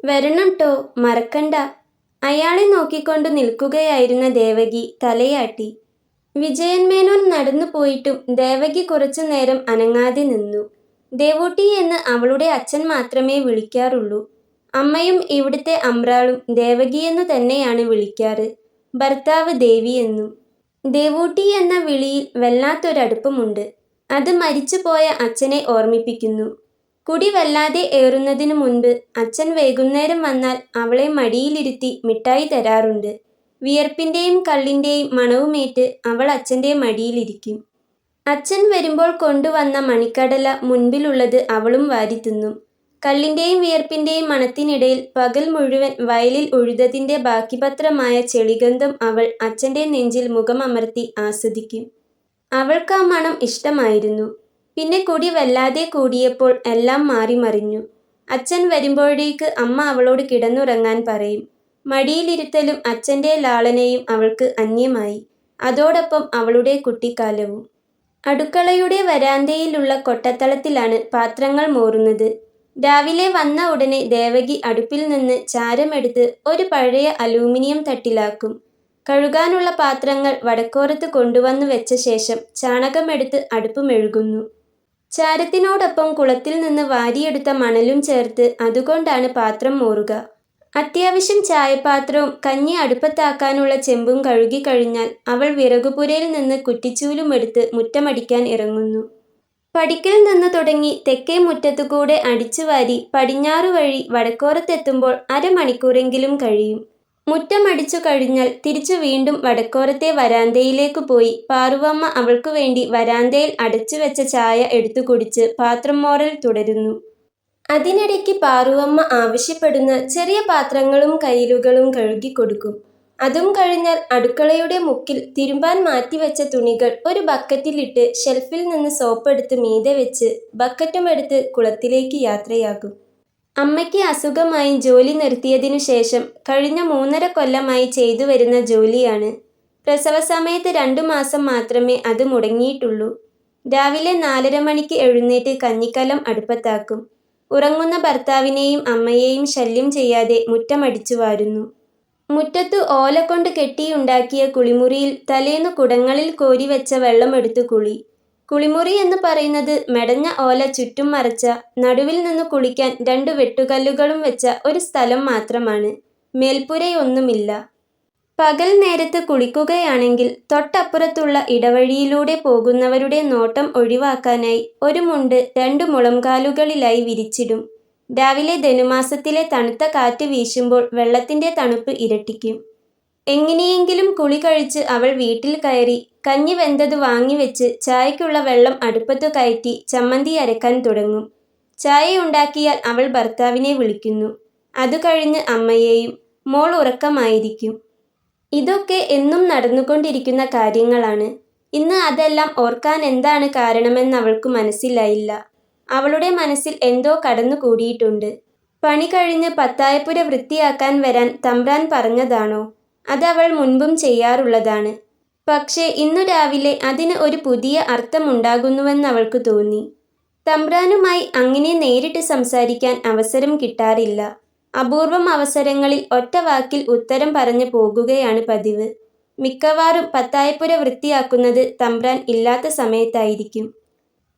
വരണം ട്ടോ, മറക്കണ്ട. അയാളെ നോക്കിക്കൊണ്ടു നിൽക്കുകയായിരുന്ന ദേവകി തലയാട്ടി. വിജയൻ മേനോൻ നടന്നു പോയിട്ടും ദേവകി കുറച്ചു നേരം അനങ്ങാതെ നിന്നു. ദേവൂട്ടി എന്ന് അവളുടെ അച്ഛൻ മാത്രമേ വിളിക്കാറുള്ളൂ. അമ്മയും ഇവിടുത്തെ അമ്രാളും ദേവകിയെന്നു തന്നെയാണ് വിളിക്കാറ്. ഭർത്താവ് ദേവിയെന്നും. ദേവൂട്ടി എന്ന വിളിയിൽ വല്ലാത്തൊരടുപ്പമുണ്ട്. അത് മരിച്ചുപോയ അച്ഛനെ ഓർമ്മിപ്പിക്കുന്നു. കുടി വല്ലാതെ ഏറുന്നതിനു മുൻപ് അച്ഛൻ വൈകുന്നേരം വന്നാൽ അവളെ മടിയിലിരുത്തി മിഠായി തരാറുണ്ട്. വിയർപ്പിന്റെയും കള്ളിന്റെയും മണവുമേറ്റ് അവൾ അച്ഛൻ്റെ മടിയിലിരിക്കും. അച്ഛൻ വരുമ്പോൾ കൊണ്ടുവന്ന മണിക്കടല മുൻപിലുള്ളത് അവളും വാരിത്തിന്നും. കള്ളിന്റെയും വിയർപ്പിന്റെയും മണത്തിനിടയിൽ പകൽ മുഴുവൻ വയലിൽ ഉഴുതതിന്റെ ബാക്കിപത്രമായ ചെളിഗന്ധം അവൾ അച്ഛൻ്റെ നെഞ്ചിൽ മുഖമമർത്തി ആസ്വദിക്കും. അവൾക്കാ മണം ഇഷ്ടമായിരുന്നു. പിന്നെ കുടി വല്ലാതെ കൂടിയപ്പോൾ എല്ലാം മാറിമറിഞ്ഞു. അച്ഛൻ വരുമ്പോഴേക്ക് അമ്മ അവളോട് കിടന്നുറങ്ങാൻ പറയും. മടിയിലിരുത്തലും അച്ഛൻ്റെ ലാളനയും അവൾക്ക് അന്യമായി. അതോടൊപ്പം അവളുടെ കുട്ടിക്കാലവും. അടുക്കളയുടെ വരാന്തയിലുള്ള കൊട്ടത്തളത്തിലാണ് പാത്രങ്ങൾ മോറുന്നത്. രാവിലെ വന്ന ഉടനെ ദേവകി അടുപ്പിൽ നിന്ന് ചാരമെടുത്ത് ഒരു പഴയ അലൂമിനിയം തട്ടിലാക്കും. കഴുകാനുള്ള പാത്രങ്ങൾ വടക്കോരത്ത് കൊണ്ടുവന്നു വെച്ച ശേഷം ചാണകമെടുത്ത് അടുപ്പ് മെഴുകുന്നു. ചാരത്തിനോടൊപ്പം കുളത്തിൽ നിന്ന് വാരിയെടുത്ത മണലും ചേർത്ത് അതുകൊണ്ടാണ് പാത്രം മോറുക. അത്യാവശ്യം ചായപാത്രവും കഞ്ഞി അടുപ്പത്താക്കാനുള്ള ചെമ്പും കഴുകിക്കഴിഞ്ഞാൽ അവൾ വിറകുപുരയിൽ നിന്ന് കുറ്റിച്ചൂലുമെടുത്ത് മുറ്റമടിക്കാൻ ഇറങ്ങുന്നു. പടിക്കൽ നിന്ന് തുടങ്ങി തെക്കേ മുറ്റത്തുകൂടെ അടിച്ചുവാരി പടിഞ്ഞാറു വഴി വടക്കോരത്തെത്തുമ്പോൾ അരമണിക്കൂറെങ്കിലും കഴിയും. മുറ്റമടിച്ചു കഴിഞ്ഞാൽ തിരിച്ചു വീണ്ടും വടക്കോരത്തെ വരാന്തയിലേക്കു പോയി പാറുവമ്മ അവൾക്കു വേണ്ടി വരാന്തയിൽ അടച്ചുവെച്ച ചായ എടുത്തു കുടിച്ച് പാത്രം മോറൽ തുടരുന്നു. അതിനിടയ്ക്ക് പാറുവമ്മ ആവശ്യപ്പെടുന്ന ചെറിയ പാത്രങ്ങളും കയിലുകളും കഴുകിക്കൊടുക്കും. അതും കഴിഞ്ഞാൽ അടുക്കളയുടെ മുക്കിൽ തിരുമ്പാൻ മാറ്റിവെച്ച തുണികൾ ഒരു ബക്കറ്റിലിട്ട് ഷെൽഫിൽ നിന്ന് സോപ്പെടുത്ത് മീതെ വെച്ച് ബക്കറ്റുമെടുത്ത് കുളത്തിലേക്ക് യാത്രയാകും. അമ്മയ്ക്ക് അസുഖമായി ജോലി നിർത്തിയതിനു ശേഷം കഴിഞ്ഞ 3.5 കൊല്ലമായി ചെയ്തു വരുന്ന ജോലിയാണ്. പ്രസവ സമയത്ത് 2 മാസം മാത്രമേ അത് മുടങ്ങിയിട്ടുള്ളൂ. രാവിലെ 4:30 മണിക്ക് എഴുന്നേറ്റ് കഞ്ഞിക്കലം അടുപ്പത്താക്കും. ഉറങ്ങുന്ന ഭർത്താവിനെയും അമ്മയെയും ശല്യം ചെയ്യാതെ മുറ്റമടിച്ചു വാരുന്നു. മുറ്റത്ത് ഓല കൊണ്ട് കെട്ടിയുണ്ടാക്കിയ കുളിമുറിയിൽ തലേന്നു കുടങ്ങളിൽ കോരി വെച്ച വെള്ളമെടുത്ത് കുളി. കുളിമുറി എന്ന് പറയുന്നത് മെടഞ്ഞ ഓല ചുറ്റും മറച്ച, നടുവിൽ നിന്ന് കുളിക്കാൻ 2 വെട്ടുകല്ലുകളും വെച്ച ഒരു സ്ഥലം മാത്രമാണ്. മേൽപ്പുരയൊന്നുമില്ല. പകൽ നേരത്ത് കുളിക്കുകയാണെങ്കിൽ തൊട്ടപ്പുറത്തുള്ള ഇടവഴിയിലൂടെ പോകുന്നവരുടെ നോട്ടം ഒഴിവാക്കാനായി ഒരു മുണ്ട് 2 മുളംകാലുകളിലായി വിരിച്ചിടും. രാവിലെ ധനുമാസത്തിലെ തണുത്ത കാറ്റ് വീശുമ്പോൾ വെള്ളത്തിന്റെ തണുപ്പ് ഇരട്ടിക്കും. എങ്ങനെയെങ്കിലും കുളി കഴിച്ച് അവൾ വീട്ടിൽ കയറി കഞ്ഞി വെന്തത് വാങ്ങിവെച്ച് ചായക്കുള്ള വെള്ളം അടുപ്പത്തു കയറ്റി ചമ്മന്തി അരക്കാൻ തുടങ്ങും. ചായയുണ്ടാക്കിയാൽ അവൾ ഭർത്താവിനെ വിളിക്കുന്നു. അത് കഴിഞ്ഞ് അമ്മയെയും. മോൾ ഉറക്കമായിരിക്കും. ഇതൊക്കെ എന്നും നടന്നുകൊണ്ടിരിക്കുന്ന കാര്യങ്ങളാണ്. ഇന്ന് അതെല്ലാം ഓർക്കാൻ എന്താണ് കാരണമെന്നവൾക്ക് മനസ്സിലായില്ല. അവളുടെ മനസ്സിൽ എന്തോ കടന്നുകൂടിയിട്ടുണ്ട്. പണി കഴിഞ്ഞ് പത്തായപ്പുര വൃത്തിയാക്കാൻ വരാൻ തമ്പ്രാൻ പറഞ്ഞതാണോ? അതവൾ മുൻപും ചെയ്യാറുള്ളതാണ്. പക്ഷേ ഇന്നു രാവിലെ അതിന് ഒരു പുതിയ അർത്ഥമുണ്ടാകുന്നുവെന്നവൾക്ക് തോന്നി. തമ്പ്രാനുമായി അങ്ങനെ നേരിട്ട് സംസാരിക്കാൻ അവസരം കിട്ടാറില്ല. അപൂർവം അവസരങ്ങളിൽ ഒറ്റ വാക്കിൽ ഉത്തരം പറഞ്ഞു പോകുകയാണ് പതിവ്. മിക്കവാറും പത്തായപ്പുര വൃത്തിയാക്കുന്നത് തമ്പ്രാൻ ഇല്ലാത്ത സമയത്തായിരിക്കും.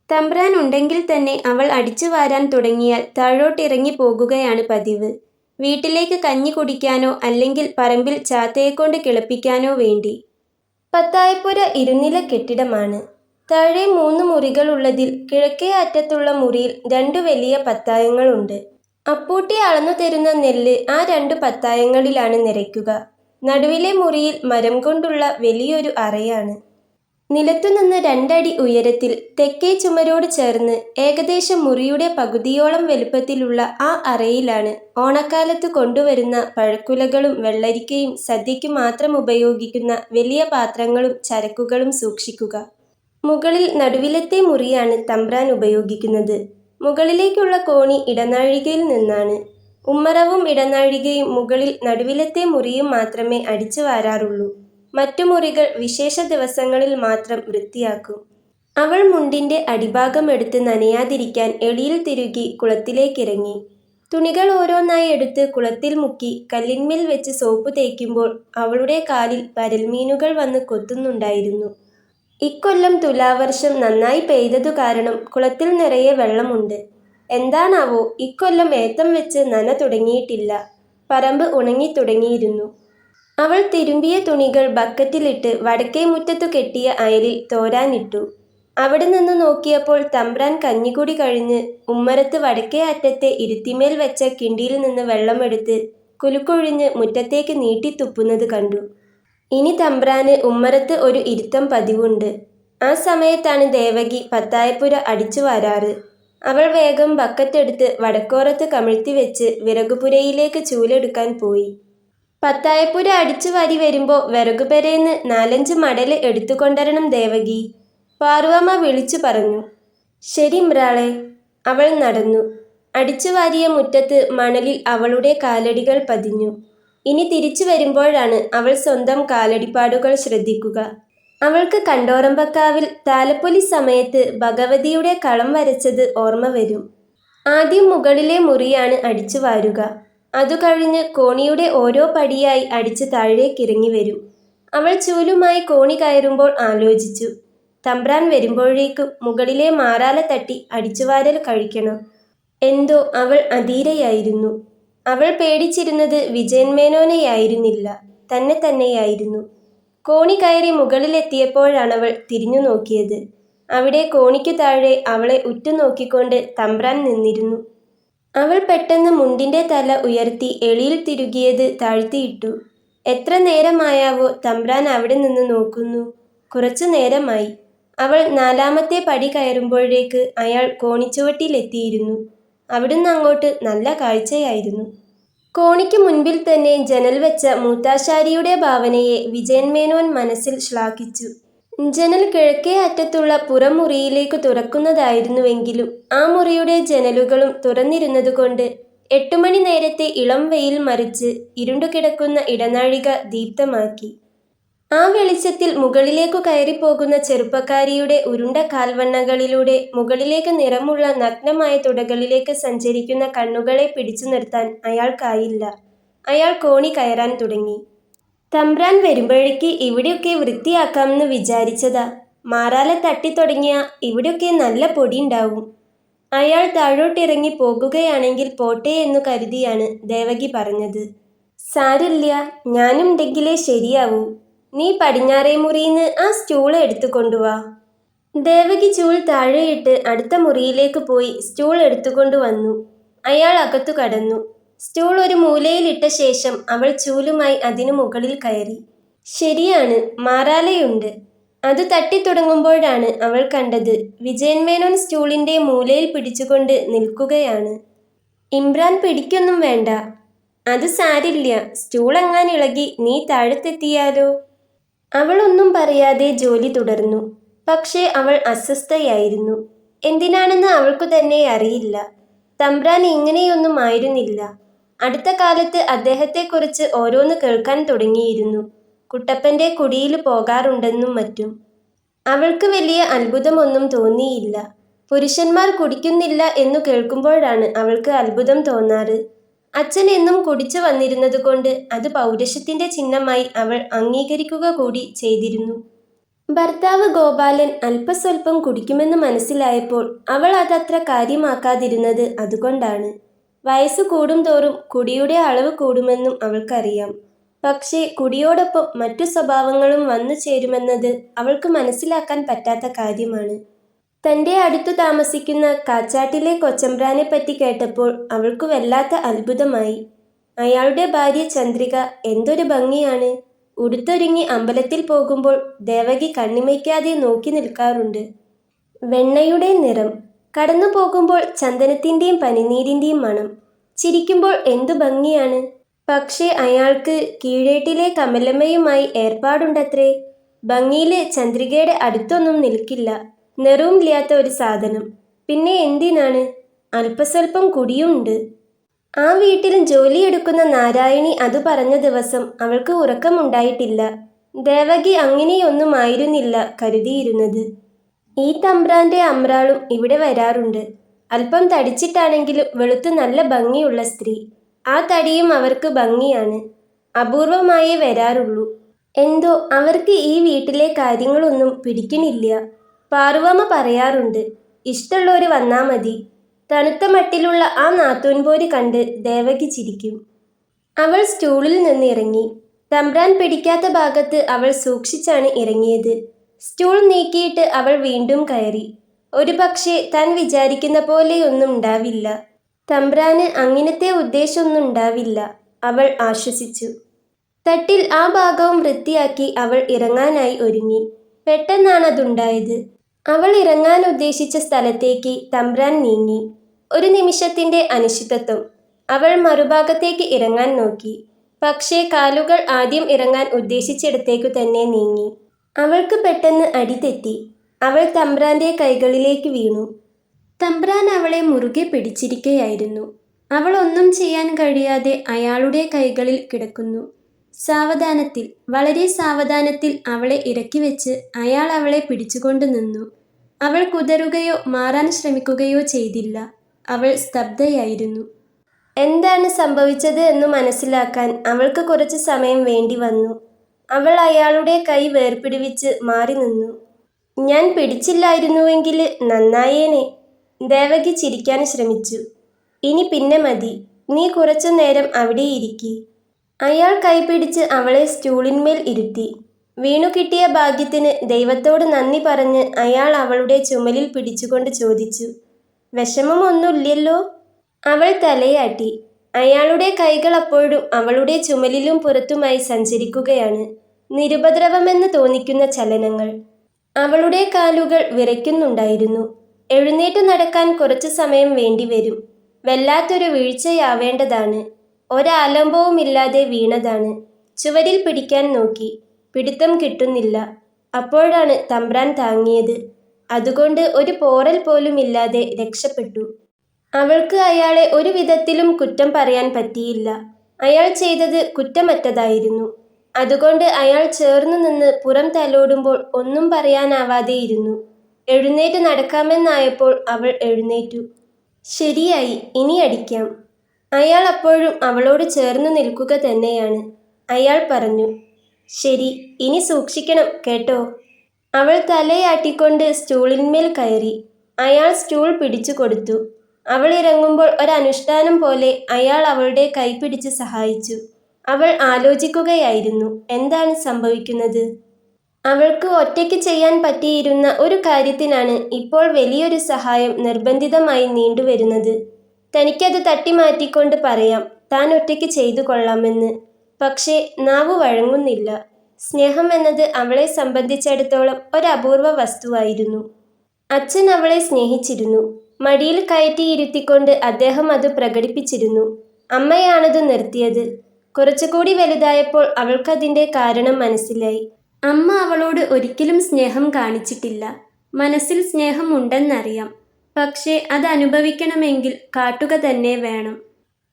തമ്പ്രാൻ ഉണ്ടെങ്കിൽ തന്നെ അവൾ അടിച്ചു വാരാൻ തുടങ്ങിയാൽ താഴോട്ടിറങ്ങി പോകുകയാണ് പതിവ്. വീട്ടിലേക്ക് കഞ്ഞി കുടിക്കാനോ അല്ലെങ്കിൽ പറമ്പിൽ ചാത്തയെക്കൊണ്ട് കിളപ്പിക്കാനോ വേണ്ടി. പത്തായപ്പുര ഇരുനില കെട്ടിടമാണ്. താഴെ 3 മുറികളുള്ളതിൽ കിഴക്കേ അറ്റത്തുള്ള മുറിയിൽ 2 വലിയ പത്തായങ്ങളുണ്ട്. അപ്പൂട്ടി അളന്നു തരുന്ന നെല്ല് ആ 2 പത്തായങ്ങളിലാണ് നിറയ്ക്കുക. നടുവിലെ മുറിയിൽ മരം കൊണ്ടുള്ള വലിയൊരു അറയാണ്. നിലത്തുനിന്ന് 2 അടി ഉയരത്തിൽ തെക്കേ ചുമരോട് ചേർന്ന് ഏകദേശം മുറിയുടെ പകുതിയോളം വലുപ്പത്തിലുള്ള ആ അറയിലാണ് ഓണക്കാലത്ത് കൊണ്ടുവരുന്ന പഴക്കുലകളും വെള്ളരിക്കയും സദ്യയ്ക്ക് മാത്രം ഉപയോഗിക്കുന്ന വലിയ പാത്രങ്ങളും ചരക്കുകളും സൂക്ഷിക്കുക. മുകളിൽ നടുവിലത്തെ മുറിയാണ് തമ്പ്രാൻ ഉപയോഗിക്കുന്നത്. മുകളിലേക്കുള്ള കോണി ഇടനാഴികയിൽ നിന്നാണ്. ഉമ്മറവും ഇടനാഴികയും മുകളിൽ നടുവിലത്തെ മുറിയും മാത്രമേ അടിച്ചു വാരാറുള്ളൂ. മറ്റു മുറികൾ വിശേഷ ദിവസങ്ങളിൽ മാത്രം വൃത്തിയാക്കും. അവൾ മുണ്ടിന്റെ അടിഭാഗമെടുത്ത് നനയാതിരിക്കാൻ എളിയിൽ തിരുകി കുളത്തിലേക്കിറങ്ങി. തുണികൾ ഓരോന്നായി എടുത്ത് കുളത്തിൽ മുക്കി കല്ലിന്മേൽ വെച്ച് സോപ്പ് തേക്കുമ്പോൾ അവളുടെ കാലിൽ പരൽമീനുകൾ വന്ന് കൊത്തുന്നുണ്ടായിരുന്നു. ഇക്കൊല്ലം തുലാവർഷം നന്നായി പെയ്തതു കാരണം കുളത്തിൽ നിറയെ വെള്ളമുണ്ട്. എന്താണാവോ ഇക്കൊല്ലം ഏത്തം വെച്ച് നന തുടങ്ങിയിട്ടില്ല. പറമ്പ് ഉണങ്ങിത്തുടങ്ങിയിരുന്നു. അവൾ തിരുമ്പിയ തുണികൾ ബക്കറ്റിലിട്ട് വടക്കേ മുറ്റത്തു കെട്ടിയ അയലിൽ തോരാനിട്ടു. അവിടെ നിന്ന് നോക്കിയപ്പോൾ തമ്പ്രാൻ കഞ്ഞികുടി കഴിഞ്ഞ് ഉമ്മറത്ത് വടക്കേ അറ്റത്തെ ഇരുത്തിമേൽ വെച്ച കിണ്ടിയിൽ നിന്ന് വെള്ളമെടുത്ത് കുലുക്കൊഴിഞ്ഞ് മുറ്റത്തേക്ക് നീട്ടിത്തുപ്പുന്നത് കണ്ടു. ഇനി തമ്പ്രാന് ഉമ്മറത്ത് ഒരു ഇരുത്തം പതിവുണ്ട്. ആ സമയത്താണ് ദേവകി പത്തായപ്പുര അടിച്ചു വാരാറ്. അവൾ വേഗം ബക്കറ്റെടുത്ത് വടക്കോറത്ത് കമിഴ്ത്തി വെച്ച് വിറകുപുരയിലേക്ക് ചൂലെടുക്കാൻ പോയി. പത്തായപ്പുര അടിച്ചു വാരി വരുമ്പോൾ വിറകുപുരേന്ന് 4-5 മടല് എടുത്തുകൊണ്ടരണം ദേവകി, പാറുവമ്മ വിളിച്ചു പറഞ്ഞു. ശരി മ്രാളെ. അവൾ നടന്നു. അടിച്ചു വാരിയ മുറ്റത്ത് മണലിൽ അവളുടെ കാലടികൾ പതിഞ്ഞു. ഇനി തിരിച്ചു വരുമ്പോഴാണ് അവൾ സ്വന്തം കാലടിപ്പാടുകൾ ശ്രദ്ധിക്കുക. അവൾക്ക് കണ്ടോറമ്പക്കാവിൽ താലപ്പൊലി സമയത്ത് ഭഗവതിയുടെ കളം വരച്ചത് ഓർമ്മ വരും. ആദ്യം മുകളിലെ മുറിയാണ് അടിച്ചു വാരുക. അതു കഴിഞ്ഞ് കോണിയുടെ ഓരോ പടിയായി അടിച്ച് താഴേക്കിറങ്ങി വരും. അവൾ ചൂലുമായി കോണി കയറുമ്പോൾ ആലോചിച്ചു, തമ്പ്രാൻ വരുമ്പോഴേക്കും മുകളിലെ മാറാല തട്ടി അടിച്ചുവാരൽ കഴിക്കണം. എന്തോ അവൾ അധീരയായിരുന്നു. അവൾ പേടിച്ചിരുന്നത് വിജയൻ മേനോനെയായിരുന്നില്ല, തന്നെയായിരുന്നു. കോണി കയറി മുകളിലെത്തിയപ്പോഴാണവൾ തിരിഞ്ഞു നോക്കിയത്. അവിടെ കോണിക്കു താഴെ അവളെ ഉറ്റുനോക്കിക്കൊണ്ട് തമ്പ്രാൻ നിന്നിരുന്നു. അവൾ പെട്ടെന്ന് മുണ്ടിൻ്റെ തല ഉയർത്തി എളിയിൽ തിരുകിയത് താഴ്ത്തിയിട്ടു. എത്ര നേരമായാവോ തമ്പ്രാൻ അവിടെ നിന്ന് നോക്കുന്നു. കുറച്ചു നേരമായി. അവൾ 4-ാമത്തെ പടി കയറുമ്പോഴേക്ക് അയാൾ കോണിച്ചുവട്ടിലെത്തിയിരുന്നു. അവിടുന്ന് അങ്ങോട്ട് നല്ല കാഴ്ചയായിരുന്നു. കോണിക്ക് മുൻപിൽ തന്നെ ജനൽ വെച്ച മൂത്താശാരിയുടെ ഭാവനയെ വിജയൻ മേനോൻ മനസ്സിൽ ശ്ലാഘിച്ചു. ജനൽ കിഴക്കേ അറ്റത്തുള്ള പുറം മുറിയിലേക്ക് തുറക്കുന്നതായിരുന്നുവെങ്കിലും ആ മുറിയുടെ ജനലുകളും തുറന്നിരുന്നതുകൊണ്ട് 8 മണി നേരത്തെ ഇളം വെയിൽ മറിച്ച് ഇരുണ്ടുകിടക്കുന്ന ഇടനാഴിക ദീപ്തമാക്കി. ആ വെളിച്ചത്തിൽ മുകളിലേക്കു കയറിപ്പോകുന്ന ചെറുപ്പക്കാരിയുടെ ഉരുണ്ട കാൽവണ്ണകളിലൂടെ മുകളിലേക്ക് നിറമുള്ള നഗ്നമായ തുടകളിലേക്ക് സഞ്ചരിക്കുന്ന കണ്ണുകളെ പിടിച്ചു നിർത്താൻ അയാൾക്കായില്ല. അയാൾ കോണി കയറാൻ തുടങ്ങി. തമ്പ്രാൻ വരുമ്പോഴേക്ക് ഇവിടെയൊക്കെ വൃത്തിയാക്കാമെന്ന് വിചാരിച്ചതാ. മാറാല തട്ടിത്തുടങ്ങിയ ഇവിടെയൊക്കെ നല്ല പൊടിയുണ്ടാവും. അയാൾ താഴോട്ടിറങ്ങി പോകുകയാണെങ്കിൽ പോട്ടെ എന്നു കരുതിയാണ് ദേവകി പറഞ്ഞത്. സാരില്ല, ഞാനുണ്ടെങ്കിലേ ശരിയാവൂ. നീ പടിഞ്ഞാറേ മുറിയിന്ന് ആ സ്റ്റൂൾ എടുത്തുകൊണ്ടുവാ. ദേവകി ചൂൾ താഴെയിട്ട് അടുത്ത മുറിയിലേക്ക് പോയി സ്റ്റൂൾ എടുത്തുകൊണ്ടുവന്നു. അയാൾ അകത്തു കടന്നു. സ്റ്റൂൾ ഒരു മൂലയിലിട്ട ശേഷം അവൾ ചൂലുമായി അതിനു മുകളിൽ കയറി. ശരിയാണ്, മാറാലയുണ്ട്. അത് തട്ടിത്തുടങ്ങുമ്പോഴാണ് അവൾ കണ്ടത് വിജയൻ മേനോൻ സ്റ്റൂളിൻ്റെ മൂലയിൽ പിടിച്ചുകൊണ്ട് നിൽക്കുകയാണ്. ഇമ്രാൻ പിടിക്കൊന്നും വേണ്ട. അത് സാരില്ല, സ്റ്റൂൾ എങ്ങാനിളകി നീ താഴത്തെത്തിയാലോ. അവളൊന്നും പറയാതെ ജോലി തുടർന്നു. പക്ഷേ അവൾ അസ്വസ്ഥയായിരുന്നു. എന്തിനാണെന്ന് അവൾക്കു തന്നെ അറിയില്ല. തമ്പ്രാൻ ഇങ്ങനെയൊന്നും ആയിരുന്നില്ല. അടുത്ത കാലത്ത് അദ്ദേഹത്തെക്കുറിച്ച് ഓരോന്ന് കേൾക്കാൻ തുടങ്ങിയിരുന്നു. കുട്ടപ്പൻ്റെ കുടിയിൽ പോകാറുണ്ടെന്നും മറ്റും. അവൾക്ക് വലിയ അത്ഭുതമൊന്നും തോന്നിയില്ല. പുരുഷന്മാർ കുടിക്കുന്നില്ല എന്നു കേൾക്കുമ്പോഴാണ് അവൾക്ക് അത്ഭുതം തോന്നാറ്. അച്ഛൻ എന്നും കുടിച്ചു വന്നിരുന്നതുകൊണ്ട് അത് പൗരുഷത്തിൻ്റെ ചിഹ്നമായി അവൾ അംഗീകരിക്കുക കൂടി ചെയ്തിരുന്നു. ഭർത്താവ് ഗോപാലൻ അല്പസ്വല്പം കുടിക്കുമെന്ന് മനസ്സിലായപ്പോൾ അവൾ അതത്ര കാര്യമാക്കാതിരുന്നത് അതുകൊണ്ടാണ്. വയസ്സ് കൂടുംതോറും കുടിയുടെ അളവ് കൂടുമെന്നും അവൾക്കറിയാം. പക്ഷേ കുടിയോടൊപ്പം മറ്റു സ്വഭാവങ്ങളും വന്നു ചേരുമെന്നത് അവൾക്ക് മനസ്സിലാക്കാൻ പറ്റാത്ത കാര്യമാണ്. തൻ്റെ അടുത്തു താമസിക്കുന്ന കാച്ചാട്ടിലെ കൊച്ചമ്പ്രാനെപ്പറ്റി കേട്ടപ്പോൾ അവൾക്കു വല്ലാത്ത അത്ഭുതമായി. അയാളുടെ ഭാര്യ ചന്ദ്രിക എന്തൊരു ഭംഗിയാണ്. ഉടുത്തൊരുങ്ങി അമ്പലത്തിൽ പോകുമ്പോൾ ദേവകി കണ്ണിമയ്ക്കാതെ നോക്കി നിൽക്കാറുണ്ട്. വെണ്ണയുടെ നിറം, കടന്നു പോകുമ്പോൾ ചന്ദനത്തിൻ്റെയും പനിനീരിൻ്റെയും മണം, ചിരിക്കുമ്പോൾ എന്തു ഭംഗിയാണ്. പക്ഷേ അയാൾക്ക് കീഴേട്ടിലെ കമലമ്മയുമായി ഏർപ്പാടുണ്ടത്രേ. ഭംഗിയില് ചന്ദ്രികയുടെ അടുത്തൊന്നും നിൽക്കില്ല. നിറവുമില്ലാത്ത ഒരു സാധനം. പിന്നെ എന്തിനാണ്? അല്പസ്വല്പം കുടിയുണ്ട്. ആ വീട്ടിൽ ജോലിയെടുക്കുന്ന നാരായണി അതു പറഞ്ഞ ദിവസം അവൾക്ക് ഉറക്കമുണ്ടായിട്ടില്ല. ദേവകി അങ്ങനെയൊന്നുമായിരുന്നില്ല കരുതിയിരുന്നത്. ഈ തമ്പ്രാൻ്റെ അമ്രാളും ഇവിടെ വരാറുണ്ട്. അല്പം തടിച്ചിട്ടാണെങ്കിലും വെളുത്തു നല്ല ഭംഗിയുള്ള സ്ത്രീ. ആ തടിയും അവർക്ക് ഭംഗിയാണ്. അപൂർവമായേ വരാറുള്ളൂ. എന്തോ അവർക്ക് ഈ വീട്ടിലെ കാര്യങ്ങളൊന്നും പിടിക്കണില്ല. പാറുവമ്മ പറയാറുണ്ട്, ഇഷ്ടമുള്ളവര് വന്നാ മതി. തണുത്ത മട്ടിലുള്ള ആ നാത്തൂൻപോര് കണ്ട് ദേവകി ചിരിക്കും. അവൾ സ്റ്റൂളിൽ നിന്ന് ഇറങ്ങി. തമ്പ്രാൻ പിടിക്കാത്ത ഭാഗത്ത് അവൾ സൂക്ഷിച്ചാണ് ഇറങ്ങിയത്. സ്റ്റൂൾ നീക്കിയിട്ട് അവൾ വീണ്ടും കയറി. ഒരുപക്ഷെ താൻ വിചാരിക്കുന്ന പോലെയൊന്നും ഉണ്ടാവില്ല. തമ്പ്രാന് അങ്ങനത്തെ ഉദ്ദേശമൊന്നും ഉണ്ടാവില്ല, അവൾ ആശ്വസിച്ചു. തട്ടിൽ ആ ഭാഗവും വൃത്തിയാക്കി അവൾ ഇറങ്ങാനായി ഒരുങ്ങി. പെട്ടെന്നാണതുണ്ടായത്. അവൾ ഇറങ്ങാൻ ഉദ്ദേശിച്ച സ്ഥലത്തേക്ക് തമ്പ്രാൻ നീങ്ങി. ഒരു നിമിഷത്തിന്റെ അനിശ്ചിതത്വം. അവൾ മറുഭാഗത്തേക്ക് ഇറങ്ങാൻ നോക്കി. പക്ഷേ കാലുകൾ ആദ്യം ഇറങ്ങാൻ ഉദ്ദേശിച്ചിടത്തേക്കു തന്നെ നീങ്ങി. അവൾക്ക് പെട്ടെന്ന് അടിതെറ്റി. അവൾ തമ്പ്രാന്റെ കൈകളിലേക്ക് വീണു. തമ്പ്രാൻ അവളെ മുറുകെ പിടിച്ചിരിക്കുകയായിരുന്നു. അവൾ ഒന്നും ചെയ്യാൻ കഴിയാതെ അയാളുടെ കൈകളിൽ കിടക്കുന്നു. സാവധാനത്തിൽ, വളരെ സാവധാനത്തിൽ അവളെ ഇറക്കി വെച്ച് അയാൾ അവളെ പിടിച്ചുകൊണ്ട് നിന്നു. അവൾ കുതറുകയോ മാറാൻ ശ്രമിക്കുകയോ ചെയ്തില്ല. അവൾ സ്തബ്ധയായിരുന്നു. എന്താണ് സംഭവിച്ചത് എന്ന് മനസ്സിലാക്കാൻ അവൾക്ക് കുറച്ച് സമയം വേണ്ടി വന്നു. അവൾ അയാളുടെ കൈ വേർപിടിവിച്ച് മാറി നിന്നു. ഞാൻ പിടിച്ചില്ലായിരുന്നുവെങ്കിൽ നന്നായേനെ. ദേവകി ചിരിക്കാൻ ശ്രമിച്ചു. ഇനി പിന്നെ മതി, നീ കുറച്ചു നേരം അവിടെ ഇരിക്കി. അയാൾ കൈപിടിച്ച് അവളെ സ്റ്റൂളിന്മേൽ ഇരുത്തി. വീണു കിട്ടിയ ഭാഗ്യത്തിന് ദൈവത്തോട് നന്ദി പറഞ്ഞ് അയാൾ അവളുടെ ചുമലിൽ പിടിച്ചുകൊണ്ട് ചോദിച്ചു, വിഷമമൊന്നുമില്ലല്ലോ? അവൾ തലയാട്ടി. അയാളുടെ കൈകൾ അപ്പോഴും അവളുടെ ചുമലിലും പുറത്തുമായി സഞ്ചരിക്കുകയാണ്. നിരുപദ്രവമെന്ന് തോന്നിക്കുന്ന ചലനങ്ങൾ. അവളുടെ കാലുകൾ വിറയ്ക്കുന്നുണ്ടായിരുന്നു. എഴുന്നേറ്റു നടക്കാൻ കുറച്ചു സമയം വേണ്ടിവരും. വല്ലാത്തൊരു വീഴ്ചയാവേണ്ടതാണ്. ഒരാലംബവുമില്ലാതെ വീണതാണ്. ചുവരിൽ പിടിക്കാൻ നോക്കി. പിടുത്തം കിട്ടുന്നില്ല. അപ്പോഴാണ് തമ്പ്രാൻ താങ്ങിയത്. അതുകൊണ്ട് ഒരു പോറൽ പോലുമില്ലാതെ രക്ഷപ്പെട്ടു. അവൾക്ക് അയാളെ ഒരു വിധത്തിലും കുറ്റം പറയാൻ പറ്റിയില്ല. അയാൾ ചെയ്തത് കുറ്റമറ്റതായിരുന്നു. അതുകൊണ്ട് അയാൾ ചേർന്നു നിന്ന് പുറം തലോടുമ്പോൾ ഒന്നും പറയാനാവാതെ ഇരുന്നു. എഴുന്നേറ്റ് നടക്കാമെന്നായപ്പോൾ അവൾ എഴുന്നേറ്റു. ശരിയായി, ഇനി അടിക്കാം. അയാൾ അപ്പോഴും അവളോട് ചേർന്നു നിൽക്കുക തന്നെയാണ്. അയാൾ പറഞ്ഞു, ശരി, ഇനി സൂക്ഷിക്കണം കേട്ടോ. അവൾ തലയാട്ടിക്കൊണ്ട് സ്റ്റൂളിന്മേൽ കയറി. അയാൾ സ്റ്റൂൾ പിടിച്ചു കൊടുത്തു. അവൾ ഇറങ്ങുമ്പോൾ ഒരനുഷ്ഠാനം പോലെ അയാൾ അവളുടെ കൈ പിടിച്ച് സഹായിച്ചു. അവൾ ആലോചിക്കുകയായിരുന്നു, എന്താണ് സംഭവിക്കുന്നത്. അവൾക്ക് ഒറ്റയ്ക്ക് ചെയ്യാൻ പറ്റിയിരുന്ന ഒരു കാര്യത്തിനാണ് ഇപ്പോൾ വലിയൊരു സഹായം നിർബന്ധിതമായി നീണ്ടുവരുന്നത്. തനിക്കത് തട്ടിമാറ്റിക്കൊണ്ട് പറയാം, താൻ ഒറ്റയ്ക്ക് ചെയ്തു കൊള്ളാമെന്ന്. പക്ഷേ നാവു വഴങ്ങുന്നില്ല. സ്നേഹം എന്നത് അവളെ സംബന്ധിച്ചിടത്തോളം ഒരപൂർവ വസ്തുവായിരുന്നു. അച്ഛൻ അവളെ സ്നേഹിച്ചിരുന്നു. മടിയിൽ കയറ്റിയിരുത്തിക്കൊണ്ട് അദ്ദേഹം അത് പ്രകടിപ്പിച്ചിരുന്നു. അമ്മയാണത് നിർത്തിയത്. കുറച്ചുകൂടി വലുതായപ്പോൾ അവൾക്കതിൻ്റെ കാരണം മനസ്സിലായി. അമ്മ അവളോട് ഒരിക്കലും സ്നേഹം കാണിച്ചിട്ടില്ല. മനസ്സിൽ സ്നേഹം ഉണ്ടെന്നറിയാം. പക്ഷേ അത് അനുഭവിക്കണമെങ്കിൽ കാട്ടുക തന്നെ വേണം.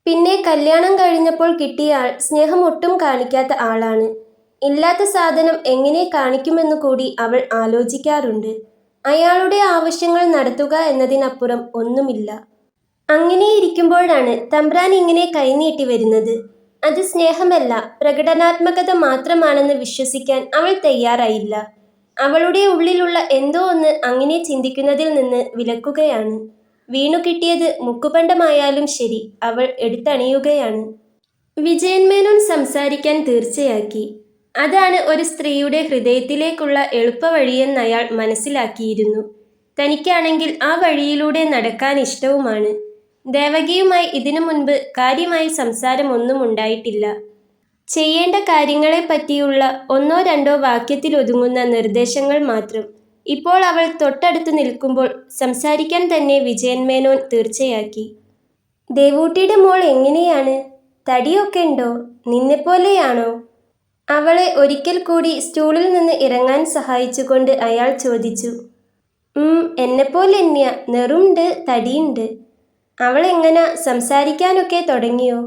പിന്നെ കല്യാണം കഴിഞ്ഞപ്പോൾ കിട്ടിയ ആൾ സ്നേഹം ഒട്ടും കാണിക്കാത്ത ആളാണ്. ഇല്ലാത്ത സാധനം എങ്ങനെ കാണിക്കുമെന്നു കൂടി അവൾ ആലോചിക്കാറുണ്ട്. അയാളുടെ ആവശ്യങ്ങൾ നടത്തുക എന്നതിനപ്പുറം ഒന്നുമില്ല. അങ്ങനെയിരിക്കുമ്പോഴാണ് തമ്പ്രാൻ ഇങ്ങനെ കൈനീട്ടി വരുന്നത്. അത് സ്നേഹമല്ല, പ്രകടനാത്മകത മാത്രമാണെന്ന് വിശ്വസിക്കാൻ അവൾ തയ്യാറായില്ല. അവളുടെ ഉള്ളിലുള്ള എന്തോ ഒന്ന് അങ്ങനെ ചിന്തിക്കുന്നതിൽ നിന്ന് വിലക്കുകയാണ്. വീണു കിട്ടിയത് മുക്കുപണ്ടമായാലും ശരി, അവൾ എടുത്തണിയുകയാണ്. വിജയൻ മേനോൻ സംസാരിക്കാൻ തീർച്ചയാക്കി. അതാണ് ഒരു സ്ത്രീയുടെ ഹൃദയത്തിലേക്കുള്ള എളുപ്പവഴിയെന്നയാൾ മനസ്സിലാക്കിയിരുന്നു. തനിക്കാണെങ്കിൽ ആ വഴിയിലൂടെ നടക്കാൻ ഇഷ്ടവുമാണ്. ദേവകിയുമായി ഇതിനു മുൻപ് കാര്യമായി സംസാരമൊന്നും ഉണ്ടായിട്ടില്ല. ചെയ്യേണ്ട കാര്യങ്ങളെപ്പറ്റിയുള്ള ഒന്നോ രണ്ടോ വാക്യത്തിലൊതുങ്ങുന്ന നിർദ്ദേശങ്ങൾ മാത്രം. ഇപ്പോൾ അവൾ തൊട്ടടുത്ത് നിൽക്കുമ്പോൾ സംസാരിക്കാൻ തന്നെ വിജയൻ മേനോൻ തീർച്ചയാക്കി. ദേവൂട്ടിയുടെ മോൾ എങ്ങനെയാണ്? തടിയൊക്കെ ഉണ്ടോ? നിന്നെപ്പോലെയാണോ? അവളെ ഒരിക്കൽ കൂടി സ്റ്റൂളിൽ നിന്ന് ഇറങ്ങാൻ സഹായിച്ചുകൊണ്ട് അയാൾ ചോദിച്ചു. എന്നെപ്പോലെ തന്നെയാ, നെറുണ്ട്, തടിയുണ്ട്. അവൾ എങ്ങനെ സംസാരിക്കാനൊക്കെ തുടങ്ങിയോ?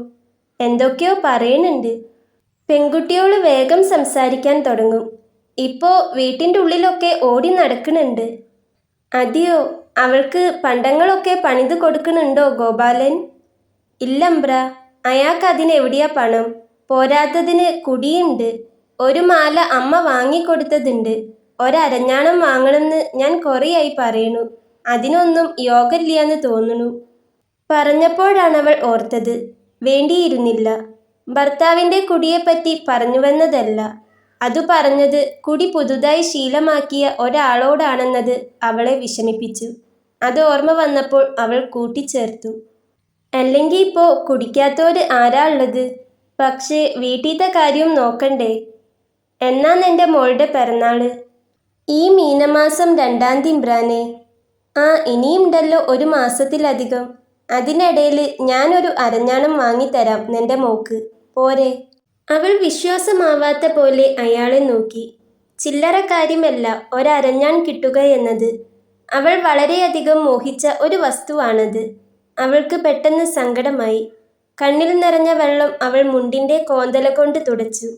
എന്തൊക്കെയോ പറയുന്നുണ്ട്. പെൺകുട്ടിയോള് വേഗം സംസാരിക്കാൻ തുടങ്ങും. ഇപ്പോൾ വീട്ടിൻ്റെ ഉള്ളിലൊക്കെ ഓടി നടക്കുന്നുണ്ട്. അതെയോ? അവൾക്ക് പണ്ടങ്ങളൊക്കെ പണിത് കൊടുക്കണുണ്ടോ ഗോപാലൻ? ഇല്ലമ്പ്ര, അയാൾക്ക് അതിനെവിടെയാ പണം? പോരാത്തതിന് കുടിയുണ്ട്. ഒരു മാല അമ്മ വാങ്ങിക്കൊടുത്തതുണ്ട്. ഒരരഞ്ഞാണം വാങ്ങണമെന്ന് ഞാൻ കുറേയായി പറയണു. അതിനൊന്നും യോഗല്യാന്ന് തോന്നുന്നു. പറഞ്ഞപ്പോഴാണവൾ ഓർത്തത്. വേണ്ടിയിരുന്നില്ല. ഭർത്താവിൻ്റെ കുടിയെപ്പറ്റി പറഞ്ഞുവെന്നതല്ല. അതു പറഞ്ഞത് കുടി പുതുതായി ശീലമാക്കിയ ഒരാളോടാണെന്നത് അവളെ വിഷമിപ്പിച്ചു. അത് ഓർമ്മ വന്നപ്പോൾ അവൾ കൂട്ടിച്ചേർത്തു. അല്ലെങ്കിൽ ഇപ്പോൾ കുടിക്കാത്തോര് ആരാ ഉള്ളത്? പക്ഷേ വീട്ടിലത്തെ കാര്യവും നോക്കണ്ടേ? എന്നാന്നെൻ്റെ മോളുടെ പിറന്നാള്? ഈ മീനമാസം 2-ാം തീയതി. ആ, ഇനിയുണ്ടല്ലോ ഒരു മാസത്തിലധികം. അതിനിടയിൽ ഞാനൊരു അരഞ്ഞാണം വാങ്ങിത്തരാം നിന്റെ മോക്ക്. പോരെ? അവൾ വിശ്വാസമാവാത്ത പോലെ അയാളെ നോക്കി. ചില്ലറ കാര്യമല്ല ഒരരഞ്ഞാൺ കിട്ടുക എന്നത്. അവൾ വളരെയധികം മോഹിച്ച ഒരു വസ്തുവാണത്. അവൾക്ക് പെട്ടെന്ന് സങ്കടമായി. കണ്ണിൽ നിറഞ്ഞ വെള്ളം അവൾ മുണ്ടിൻ്റെ കോന്തല കൊണ്ട് തുടച്ചു.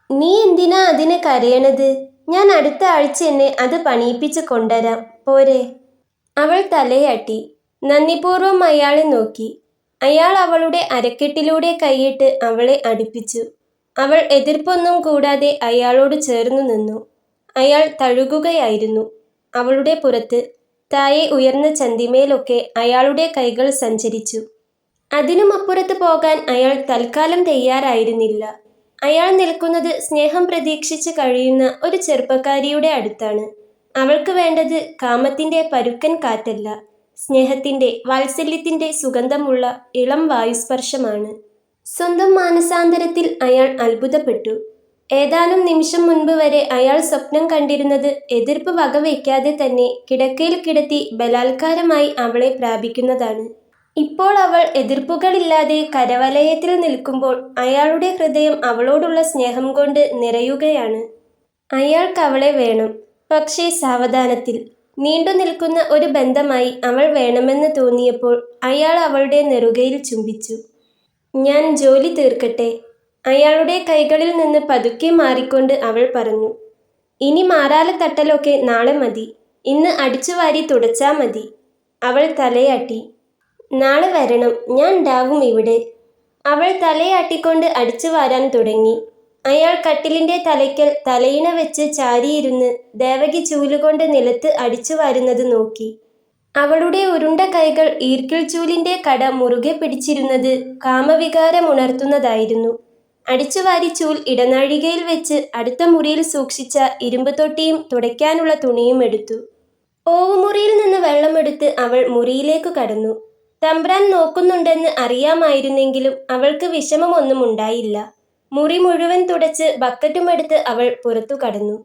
നീ എന്തിനാ അതിന് കരയണത്? ഞാൻ അടുത്ത ആഴ്ച തന്നെ അത് പണിയിപ്പിച്ച് കൊണ്ടുവരാം. പോരെ? അവൾ തലയാട്ടി. നന്ദിപൂർവ്വം അയാളെ നോക്കി. അയാൾ അവളുടെ അരക്കെട്ടിലൂടെ കൈയിട്ട് അവളെ അടുപ്പിച്ചു. അവൾ എതിർപ്പൊന്നും കൂടാതെ അയാളോട് ചേർന്നു നിന്നു. അയാൾ തഴുകുകയായിരുന്നു. അവളുടെ പുറത്ത്, താഴെ ഉയർന്ന ചന്തിമേലൊക്കെ അയാളുടെ കൈകൾ സഞ്ചരിച്ചു. അതിനുമപ്പുറത്ത് പോകാൻ അയാൾ തൽക്കാലം തയ്യാറായിരുന്നില്ല. അയാൾ നിൽക്കുന്നത് സ്നേഹം പ്രതീക്ഷിച്ച് കഴിയുന്ന ഒരു ചെറുപ്പക്കാരിയുടെ അടുത്താണ്. അവൾക്ക് വേണ്ടത് കാമത്തിൻ്റെ പരുക്കൻ കാറ്റല്ല, സ്നേഹത്തിൻ്റെ, വാത്സല്യത്തിൻ്റെ സുഗന്ധമുള്ള ഇളം വായുസ്പർശമാണ്. സ്വന്തം മാനസാന്തരത്തിൽ അയാൾ അത്ഭുതപ്പെട്ടു. ഏതാനും നിമിഷം മുൻപ് വരെ അയാൾ സ്വപ്നം കണ്ടിരുന്നത് എതിർപ്പ് വകവയ്ക്കാതെ തന്നെ കിടക്കയിൽ കിടത്തി ബലാത്കാരമായി അവളെ പ്രാപിക്കുന്നതാണ്. ഇപ്പോൾ അവൾ എതിർപ്പുകളില്ലാതെ കരവലയത്തിൽ നിൽക്കുമ്പോൾ അയാളുടെ ഹൃദയം അവളോടുള്ള സ്നേഹം കൊണ്ട് നിറയുകയാണ്. അയാൾക്ക് അവളെ വേണം. പക്ഷേ സാവധാനത്തിൽ. നീണ്ടു നിൽക്കുന്ന ഒരു ബന്ധമായി അവൾ വേണമെന്ന് തോന്നിയപ്പോൾ അയാൾ അവളുടെ നെറുകയിൽ ചുംബിച്ചു. ഞാൻ ജോലി തീർക്കട്ടെ? അയാളുടെ കൈകളിൽ നിന്ന് പതുക്കെ മാറിക്കൊണ്ട് അവൾ പറഞ്ഞു. ഇനി മാറാല തട്ടലൊക്കെ നാളെ മതി. ഇന്ന് അടിച്ചുവാരി തുടച്ചാ മതി. അവൾ തലയാട്ടി. നാളെ വരണം, ഞാൻ ഉണ്ടാവും ഇവിടെ. അവൾ തലയാട്ടിക്കൊണ്ട് അടിച്ചു വാരാൻ തുടങ്ങി. അയാൾ കട്ടിലിൻ്റെ തലയ്ക്കൽ തലയിണ വെച്ച് ചാരിയിരുന്ന് ദേവകി ചൂലുകൊണ്ട് നിലത്ത് അടിച്ചു വാരുന്നത് നോക്കി. അവളുടെ ഉരുണ്ട കൈകൾ ഈർക്കിൾ ചൂലിൻ്റെ കട മുറുകെ പിടിച്ചിരുന്നത് കാമവികാരമുണർത്തുന്നതായിരുന്നു. അടിച്ചുവാരി ചൂൽ ഇടനാഴികയിൽ വെച്ച് അടുത്ത മുറിയിൽ സൂക്ഷിച്ച ഇരുമ്പ് തൊട്ടിയും തുടയ്ക്കാനുള്ള തുണിയും എടുത്തു. ഓവുമുറിയിൽ നിന്ന് വെള്ളമെടുത്ത് അവൾ മുറിയിലേക്ക് കടന്നു. തമ്പ്രാൻ നോക്കുന്നുണ്ടെന്ന് അറിയാമായിരുന്നെങ്കിലും അവൾക്ക് വിഷമമൊന്നും ഉണ്ടായില്ല. മുറി മുഴുവൻ തുടച്ച് ബക്കറ്റുമെടുത്ത് അവൾ പുറത്തു കടന്നു.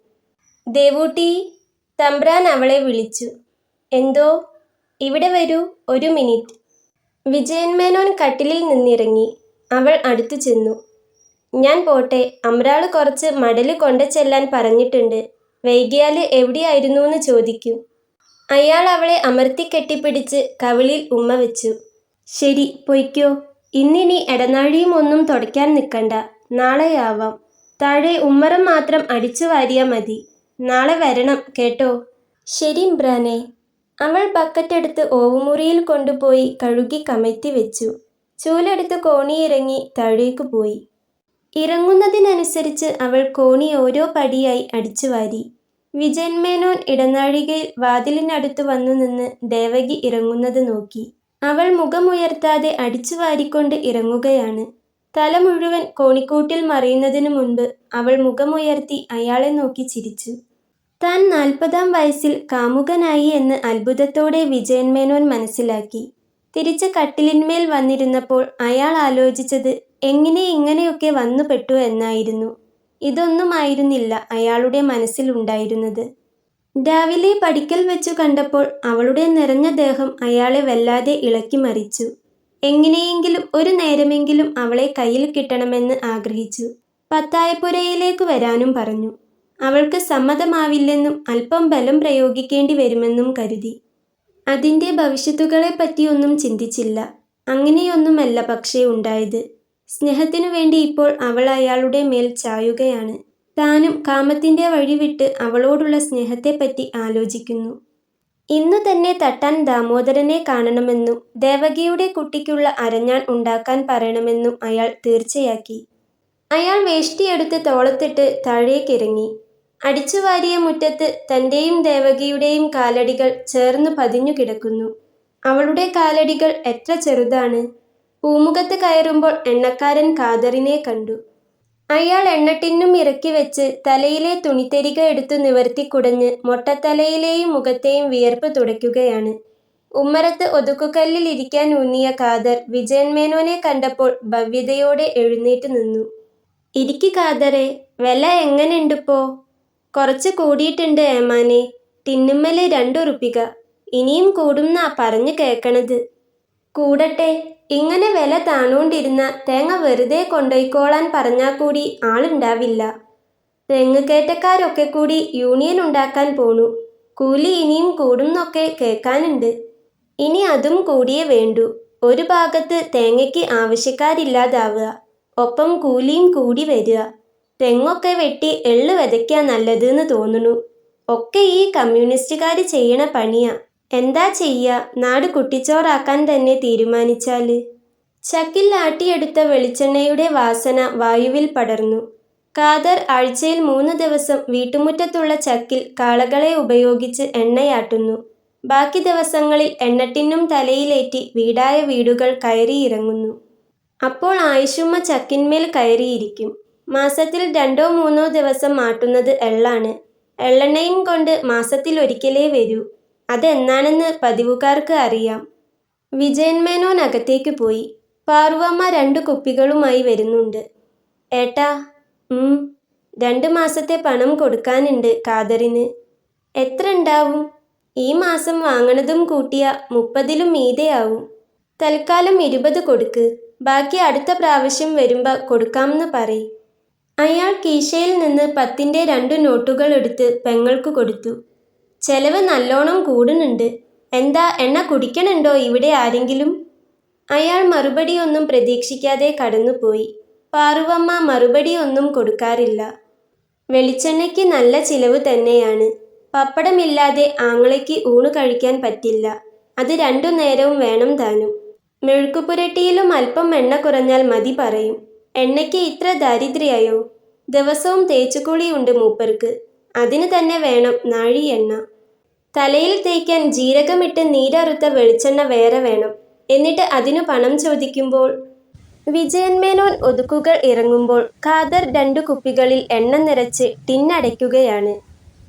ദേവൂട്ടി, തമ്പ്രാൻ അവളെ വിളിച്ചു. എന്തോ? ഇവിടെ വരൂ, ഒരു മിനിറ്റ്. വിജയൻ മേനോൻ കട്ടിലിൽ നിന്നിറങ്ങി. അവൾ അടുത്തു ചെന്നു. ഞാൻ പോട്ടെ, അമ്രാള് കുറച്ച് മടല് കൊണ്ടു ചെല്ലാൻ പറഞ്ഞിട്ടുണ്ട്. വൈകിയാൽ എവിടെയായിരുന്നൂന്ന് ചോദിക്കും. അയാൾ അവളെ അമർത്തി കെട്ടിപ്പിടിച്ച് കവിളിൽ ഉമ്മ വെച്ചു. ശരി, പൊയ്ക്കോ. ഇന്നിനി ഇടനാഴിയും ഒന്നും തുടയ്ക്കാൻ നിൽക്കണ്ട. നാളെയാവാം. താഴെ ഉമ്മറം മാത്രം അടിച്ചു വാരിയാ മതി. നാളെ വരണം കേട്ടോ? ശരി ഇമ്രാനെ. അവൾ ബക്കറ്റെടുത്ത് ഓവുമുറിയിൽ കൊണ്ടുപോയി കഴുകി കമഴ്ത്തി വെച്ചു. ചൂലെടുത്ത് കോണിയിറങ്ങി താഴേക്ക് പോയി. ഇറങ്ങുന്നതിനനുസരിച്ച് അവൾ കോണി ഓരോ പടിയായി അടിച്ചു വാരി. വിജയൻ മേനോൻ ഇടനാഴികയിൽ വാതിലിനടുത്ത് വന്നു നിന്ന് ദേവകി ഇറങ്ങുന്നത് നോക്കി. അവൾ മുഖമുയർത്താതെ അടിച്ചു വാരിക്കൊണ്ട് ഇറങ്ങുകയാണ്. തല മുഴുവൻ കോണിക്കൂട്ടിൽ മറിയുന്നതിനു മുൻപ് അവൾ മുഖമുയർത്തി അയാളെ നോക്കി ചിരിച്ചു. താൻ 40-ാം വയസ്സിൽ കാമുകനായി എന്ന് അത്ഭുതത്തോടെ വിജയൻ മേനോൻ മനസ്സിലാക്കി. തിരിച്ച് കട്ടിലിന്മേൽ വന്നിരുന്നപ്പോൾ അയാൾ ആലോചിച്ചത് എങ്ങനെ ഇങ്ങനെയൊക്കെ വന്നുപെട്ടു എന്നായിരുന്നു. ഇതൊന്നുമായിരുന്നില്ല അയാളുടെ മനസ്സിലുണ്ടായിരുന്നത്. രാവിലെ പടിക്കൽ വെച്ചു കണ്ടപ്പോൾ അവളുടെ നിറഞ്ഞ ദേഹം അയാളെ വല്ലാതെ ഇളക്കി മറിച്ചു. എങ്ങനെയെങ്കിലും ഒരു നേരമെങ്കിലും അവളെ കയ്യിൽ കിട്ടണമെന്ന് ആഗ്രഹിച്ചു. പത്തായപ്പുരയിലേക്ക് വരാനും പറഞ്ഞു. അവൾക്ക് സമ്മതമാവില്ലെന്നും അല്പം ബലം പ്രയോഗിക്കേണ്ടി വരുമെന്നും കരുതി. അതിൻ്റെ ഭവിഷ്യത്തുകളെപ്പറ്റിയൊന്നും ചിന്തിച്ചില്ല. അങ്ങനെയൊന്നുമല്ല പക്ഷേ ഉണ്ടായത്. സ്നേഹത്തിനു വേണ്ടി ഇപ്പോൾ അവൾ അയാളുടെ മേൽ ചായുകയാണ്. താനും കാമത്തിൻ്റെ വഴി വിട്ട് അവളോടുള്ള സ്നേഹത്തെപ്പറ്റി ആലോചിക്കുന്നു. ഇന്നു തന്നെ തട്ടാൻ ദാമോദരനെ കാണണമെന്നും ദേവകിയുടെ കുട്ടിക്കുള്ള അരഞ്ഞാൺ ഉണ്ടാക്കാൻ പറയണമെന്നും അയാൾ തീർച്ചയാക്കി. അയാൾ വേഷ്ടിയെടുത്ത് തോളത്തിട്ട് താഴേക്കിറങ്ങി. അടിച്ചുവാരിയ മുറ്റത്ത് തൻ്റെയും ദേവകിയുടെയും കാലടികൾ ചേർന്ന് പതിഞ്ഞു കിടക്കുന്നു. അവളുടെ കാലടികൾ എത്ര ചെറുതാണ്! പൂമുഖത്ത് കയറുമ്പോൾ എണ്ണക്കാരൻ ഖാദറിനെ കണ്ടു. അയാൾ എണ്ണട്ടിന്നും ഇറക്കി വെച്ച് തലയിലെ തുണിത്തരിക എടുത്തു നിവർത്തി കുടഞ്ഞ് മൊട്ടത്തലയിലെയും മുഖത്തെയും വിയർപ്പ് തുടയ്ക്കുകയാണ്. ഉമ്മറത്ത് ഒതുക്കുകല്ലിൽ ഇരിക്കാൻ ഊന്നിയ ഖാദർ വിജയൻ മേനോനെ കണ്ടപ്പോൾ ഭവ്യതയോടെ എഴുന്നേറ്റ് നിന്നു. ഇരിക്ക് ഖാദറെ, വില എങ്ങനെയുണ്ടിപ്പോ? കുറച്ച് കൂടിയിട്ടുണ്ട് ഏമാനെ. ടിന്നുമ്മല് 2 ഉറുപ്പിക. ഇനിയും കൂടുന്നാ പറഞ്ഞു കേക്കണത്. കൂടട്ടെ, ഇങ്ങനെ വില താണോണ്ടിരുന്ന തേങ്ങ വെറുതെ കൊണ്ടോയിക്കോളാൻ പറഞ്ഞാ കൂടി ആളുണ്ടാവില്ല. തെങ്ങ് കയറ്റക്കാരൊക്കെ കൂടി യൂണിയൻ ഉണ്ടാക്കാൻ പോണു. കൂലി ഇനിയും കൂടുന്നൊക്കെ കേൾക്കാനുണ്ട്. ഇനി അതും കൂടിയേ വേണ്ടു. ഒരു ഭാഗത്ത് തേങ്ങയ്ക്ക് ആവശ്യക്കാരില്ലാതാവുക, ഒപ്പം കൂലിയും കൂടി വരിക. തെങ്ങൊക്കെ വെട്ടി എള്ള് വിതയ്ക്കാ നല്ലതെന്ന് തോന്നുന്നു. ഒക്കെ ഈ കമ്മ്യൂണിസ്റ്റുകാർ ചെയ്യണ പണിയാ. എന്താ ചെയ്യ, നാട് കുട്ടിച്ചോറാക്കാൻ തന്നെ തീരുമാനിച്ചാല്. ചക്കിൽ ആട്ടിയെടുത്ത വെളിച്ചെണ്ണയുടെ വാസന വായുവിൽ പടർന്നു. ഖാദർ ആഴ്ചയിൽ 3 ദിവസം വീട്ടുമുറ്റത്തുള്ള ചക്കിൽ കാളകളെ ഉപയോഗിച്ച് എണ്ണയാട്ടുന്നു. ബാക്കി ദിവസങ്ങളിൽ എണ്ണട്ടിന്നും തലയിലേറ്റി വീടായ വീടുകൾ കയറിയിറങ്ങുന്നു. അപ്പോൾ ആയിഷുമ്മ ചക്കിന്മേൽ കയറിയിരിക്കും. മാസത്തിൽ 2-3 ദിവസം ആട്ടുന്നത് എള്ളാണ്. എള്ളെണ്ണയും കൊണ്ട് മാസത്തിലൊരിക്കലേ വരൂ. അതെന്നാണെന്ന് പതിവുകാർക്ക് അറിയാം. വിജയൻ മേനോൻ അകത്തേക്ക് പോയി. പാറുവമ്മ 2 കുപ്പികളുമായി വരുന്നുണ്ട്. ഏട്ടാ. 2 മാസത്തെ പണം കൊടുക്കാനുണ്ട് ഖാദറിന്. എത്ര ഉണ്ടാവും? ഈ മാസം വാങ്ങണതും കൂട്ടിയ 30-ലും മീതെയാവും. തൽക്കാലം 20 കൊടുക്ക്. ബാക്കി അടുത്ത പ്രാവശ്യം വരുമ്പോ കൊടുക്കാമെന്ന് പറയ്. അയാൾ കീശയിൽ നിന്ന് 10-ന്റെ 2 നോട്ടുകൾ എടുത്ത് പെങ്ങൾക്ക് കൊടുത്തു. ചെലവ് നല്ലോണം കൂടുന്നുണ്ട്. എന്താ, എണ്ണ കുടിക്കണുണ്ടോ ഇവിടെ ആരെങ്കിലും? അയാൾ മറുപടിയൊന്നും പ്രതീക്ഷിക്കാതെ കടന്നുപോയി. പാറുവമ്മ മറുപടിയൊന്നും കൊടുക്കാറില്ല. വെളിച്ചെണ്ണയ്ക്ക് നല്ല ചിലവ് തന്നെയാണ്. പപ്പടമില്ലാതെ ആങ്ങളയ്ക്ക് ഊണ് കഴിക്കാൻ പറ്റില്ല. അത് 2 നേരവും വേണം താനും. മെഴുക്കുപുരട്ടിയിലും അല്പം എണ്ണ കുറഞ്ഞാൽ മതി പറയും. എണ്ണയ്ക്ക് ഇത്ര ദാരിദ്ര്യായോ? ദിവസവും തേച്ചുകുളിയുണ്ട് മൂപ്പർക്ക്. അതിന് തന്നെ വേണം നാഴി എണ്ണ. തലയിൽ തേക്കാൻ ജീരകമിട്ട് നീരറുത്ത വെളിച്ചെണ്ണ വേറെ വേണം. എന്നിട്ട് അതിനു പണം ചോദിക്കുമ്പോൾ. വിജയൻ മേനോൻ ഒതുക്കുകൾ ഇറങ്ങുമ്പോൾ ഖാദർ 2 കുപ്പികളിൽ എണ്ണ നിറച്ച് ടിന്നടയ്ക്കുകയാണ്.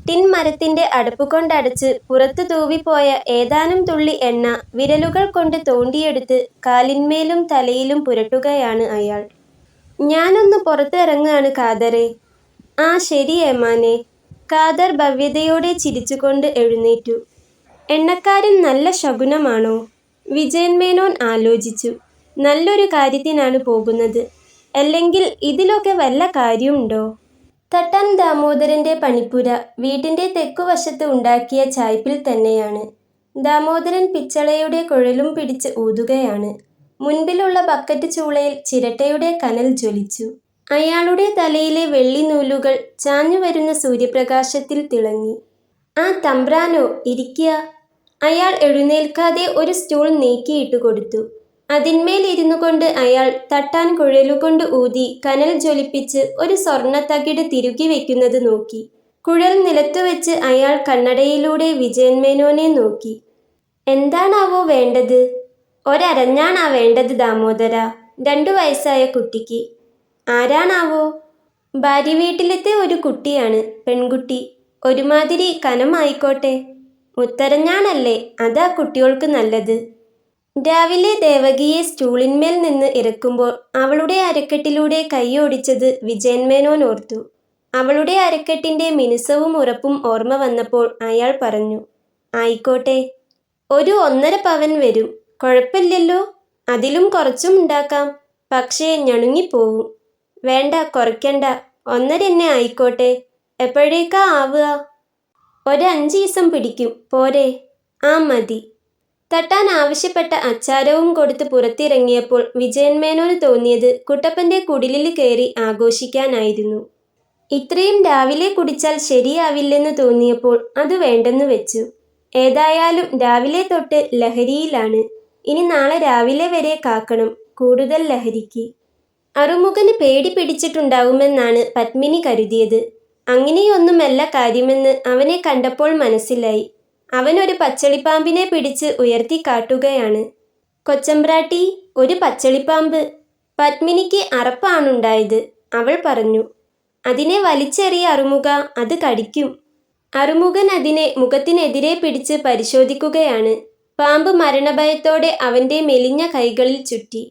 ടിൻ മരത്തിന്റെ അടപ്പുകൊണ്ടടച്ച് പുറത്തു തൂവിപ്പോയ ഏതാനും തുള്ളി എണ്ണ വിരലുകൾ കൊണ്ട് തോണ്ടിയെടുത്ത് കാലിന്മേലും തലയിലും പുരട്ടുകയാണ് അയാൾ. ഞാനൊന്ന് പുറത്തിറങ്ങാണ് ഖാദറെ. ആ ശരി ഏമാനെ. ഖാദർ ഭവ്യതയോടെ ചിരിച്ചുകൊണ്ട് എഴുന്നേറ്റു. എണ്ണക്കാരൻ നല്ല ശകുനമാണോ? വിജയൻ മേനോൻ ആലോചിച്ചു. നല്ലൊരു കാര്യത്തിനാണ് പോകുന്നത്. അല്ലെങ്കിൽ ഇതിലൊക്കെ വല്ല കാര്യമുണ്ടോ? തട്ടാൻ ദാമോദരന്റെ പണിപ്പുര വീട്ടിന്റെ തെക്കുവശത്ത് ഉണ്ടാക്കിയ ചായ്പിൽ തന്നെയാണ്. ദാമോദരൻ പിച്ചളയുടെ കുഴലും പിടിച്ച് ഊതുകയാണ്. മുൻപിലുള്ള ബക്കറ്റ് ചൂളയിൽ ചിരട്ടയുടെ കനൽ ജ്വലിച്ചു. അയാളുടെ തലയിലെ വെള്ളിനൂലുകൾ ചാഞ്ഞുവരുന്ന സൂര്യപ്രകാശത്തിൽ തിളങ്ങി. ആ തമ്പ്രാനോ, ഇരിക്കുക. അയാൾ എഴുന്നേൽക്കാതെ ഒരു സ്റ്റൂൾ നീക്കിയിട്ടു കൊടുത്തു. അതിന്മേൽ ഇരുന്നു കൊണ്ട് അയാൾ തട്ടാൻ കുഴലുകൊണ്ട് ഊതി കനൽ ജ്വലിപ്പിച്ച് ഒരു സ്വർണ്ണത്തകിട് തിരുകി വെക്കുന്നത് നോക്കി. കുഴൽ നിലത്തുവെച്ച് അയാൾ കണ്ണടയിലൂടെ വിജയൻ മേനോനെ നോക്കി. എന്താണാവോ വേണ്ടത്? ഒരരഞ്ഞാണാ വേണ്ടത് ദാമോദര. 2 വയസ്സായ കുട്ടിക്ക്. ആരാണാവോ? ഭാര്യ വീട്ടിലത്തെ ഒരു കുട്ടിയാണ്, പെൺകുട്ടി. ഒരുമാതിരി കനമായിക്കോട്ടെ. മുത്തരഞ്ഞാണല്ലേ, അതാ കുട്ടികൾക്ക് നല്ലത്. രാവിലെ ദേവകിയെ സ്റ്റൂളിന്മേൽ നിന്ന് ഇറക്കുമ്പോൾ അവളുടെ അരക്കെട്ടിലൂടെ കൈയോടിച്ചത് വിജയൻ മേനോൻ ഓർത്തു. അവളുടെ അരക്കെട്ടിന്റെ മിനുസവും ഉറപ്പും ഓർമ്മ വന്നപ്പോൾ അയാൾ പറഞ്ഞു, ആയിക്കോട്ടെ. ഒരു 1.5 പവൻ വരും. കുഴപ്പമില്ലല്ലോ. അതിലും കുറച്ചും ഉണ്ടാക്കാം. പക്ഷേ ഞണുങ്ങിപ്പോവും. വേണ്ട, കുറയ്ക്കണ്ട. 1.5 ആയിക്കോട്ടെ. എപ്പോഴേക്കാ ആവുക? ഒരു 5 ദിവസം പിടിക്കും. പോരെ? ആ മതി. തട്ടാൻ ആവശ്യപ്പെട്ട അച്ചാരവും കൊടുത്ത് പുറത്തിറങ്ങിയപ്പോൾ വിജയൻ മേനോന് തോന്നിയത് കുട്ടപ്പന്റെ കുടിലിൽ കയറി ആഘോഷിക്കാനായിരുന്നു. ഇത്രയും രാവിലെ കുടിച്ചാൽ ശരിയാവില്ലെന്ന് തോന്നിയപ്പോൾ അത് വേണ്ടെന്ന് വെച്ചു. ഏതായാലും രാവിലെ തൊട്ട് ലഹരിയിലാണ്. ഇനി നാളെ രാവിലെ വരെ കാക്കണം, കൂടുതൽ ലഹരിക്ക്. അറുമുഖന് പേടി പിടിച്ചിട്ടുണ്ടാവുമെന്നാണ് പത്മിനി കരുതിയത്. അങ്ങനെയൊന്നുമല്ല കാര്യമെന്ന് അവനെ കണ്ടപ്പോൾ മനസ്സിലായി. അവനൊരു പച്ചളിപ്പാമ്പിനെ പിടിച്ച് ഉയർത്തി കാട്ടുകയാണ്. കൊച്ചമ്പ്രാട്ടി, ഒരു പച്ചളിപ്പാമ്പ്! പത്മിനിക്ക് അറപ്പാണുണ്ടായത്. അവൾ പറഞ്ഞു. അതിനെ വലിച്ചെറിയ അറുമുഖ, അത് കടിക്കും. അറുമുഖൻ അതിനെ മുഖത്തിനെതിരെ പിടിച്ച് പരിശോധിക്കുകയാണ്. പാമ്പ് മരണഭയത്തോടെ അവന്റെ മെലിഞ്ഞ കൈകളിൽ ചുറ്റി.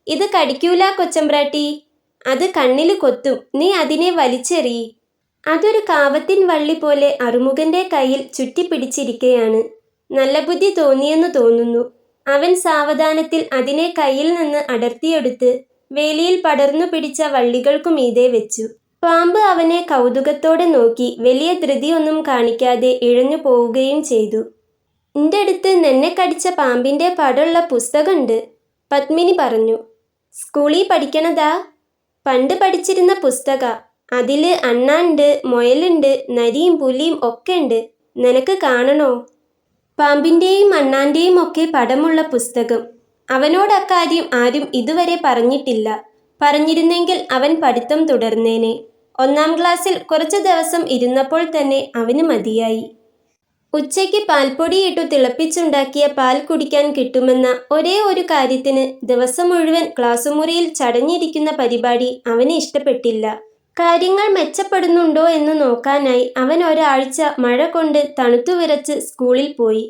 ഇത് കടിക്കൂല കൊച്ചമ്പ്രാട്ടി, അത് കണ്ണില് കൊത്തും, നീ അതിനെ വലിച്ചെറിയ്. അതൊരു കാവത്തിൻ വള്ളി പോലെ അറുമുഖന്റെ കയ്യിൽ ചുറ്റിപ്പിടിച്ചിരിക്കയാണ്. നല്ല ബുദ്ധി തോന്നിയെന്നു തോന്നുന്നു. അവൻ സാവധാനത്തിൽ അതിനെ കയ്യിൽ നിന്ന് അടർത്തിയെടുത്ത് വേലിയിൽ പടർന്നു പിടിച്ച വള്ളികൾക്കു മീതെ വെച്ചു. പാമ്പ് അവനെ കൗതുകത്തോടെ നോക്കി വലിയ ധൃതിയൊന്നും കാണിക്കാതെ ഇഴഞ്ഞു പോവുകയും ചെയ്തു. "ന്റെ അടുത്ത് നിന്നെ കടിച്ച പാമ്പിന്റെ പടമുള്ള പുസ്തകമുണ്ട്," പത്മിനി പറഞ്ഞു. "സ്കൂളിൽ പഠിക്കണതാ?" "പണ്ട് പഠിച്ചിരുന്ന പുസ്തക. അതില് അണ്ണാണ്ട്, മുയലുണ്ട്, നരിയും പുലിയും ഒക്കെ ഉണ്ട്. നിനക്ക് കാണണോ?" പാമ്പിന്റെയും അണ്ണാന്റെയും ഒക്കെ പടമുള്ള പുസ്തകം. അവനോടക്കാര്യം ആരും ഇതുവരെ പറഞ്ഞിട്ടില്ല. പറഞ്ഞിരുന്നെങ്കിൽ അവൻ പഠിത്തം തുടർന്നേനെ. 1-ാം ക്ലാസ്സിൽ കുറച്ചു ദിവസം ഇരുന്നപ്പോൾ തന്നെ അവന് മതിയായി. ഉച്ചയ്ക്ക് പാൽപ്പൊടിയിട്ടു തിളപ്പിച്ചുണ്ടാക്കിയ പാൽ കുടിക്കാൻ കിട്ടുമെന്ന ഒരേ ഒരു കാര്യത്തിന് ദിവസം മുഴുവൻ ക്ലാസ്സുമുറിയിൽ ചടഞ്ഞിരിക്കുന്ന പരിപാടി അവന് ഇഷ്ടപ്പെട്ടില്ല. കാര്യങ്ങൾ മെച്ചപ്പെടുന്നുണ്ടോ എന്ന് നോക്കാനായി അവൻ ഒരാഴ്ച മഴ കൊണ്ട് തണുത്തുവിറച്ച് സ്കൂളിൽ പോയി.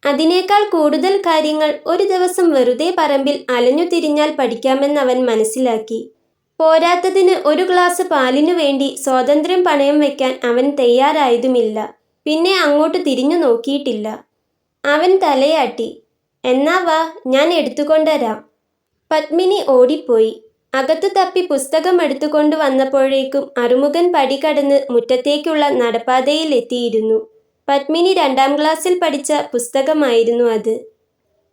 അതിനേക്കാൾ കൂടുതൽ കാര്യങ്ങൾ ഒരു ദിവസം വെറുതെ പറമ്പിൽ അലഞ്ഞു തിരിഞ്ഞാൽ പഠിക്കാമെന്നവൻ മനസ്സിലാക്കി. പോരാത്തതിന് ഒരു ഗ്ലാസ് പാലിനു വേണ്ടി സ്വാതന്ത്ര്യം പണയം വയ്ക്കാൻ അവൻ തയ്യാറായതുമില്ല. പിന്നെ അങ്ങോട്ട് തിരിഞ്ഞു നോക്കിയിട്ടില്ല. അവൻ തലയാട്ടി. "എന്നാ വാ, ഞാൻ എടുത്തുകൊണ്ടുവരാം." പത്മിനി ഓടിപ്പോയി. അകത്തു തപ്പി പുസ്തകം എടുത്തുകൊണ്ടു വന്നപ്പോഴേക്കും അറുമുഖൻ പടി കടന്ന് മുറ്റത്തേക്കുള്ള നടപ്പാതയിൽ എത്തിയിരുന്നു. പത്മിനി 2-ാം ക്ലാസ്സിൽ പഠിച്ച പുസ്തകമായിരുന്നു അത്.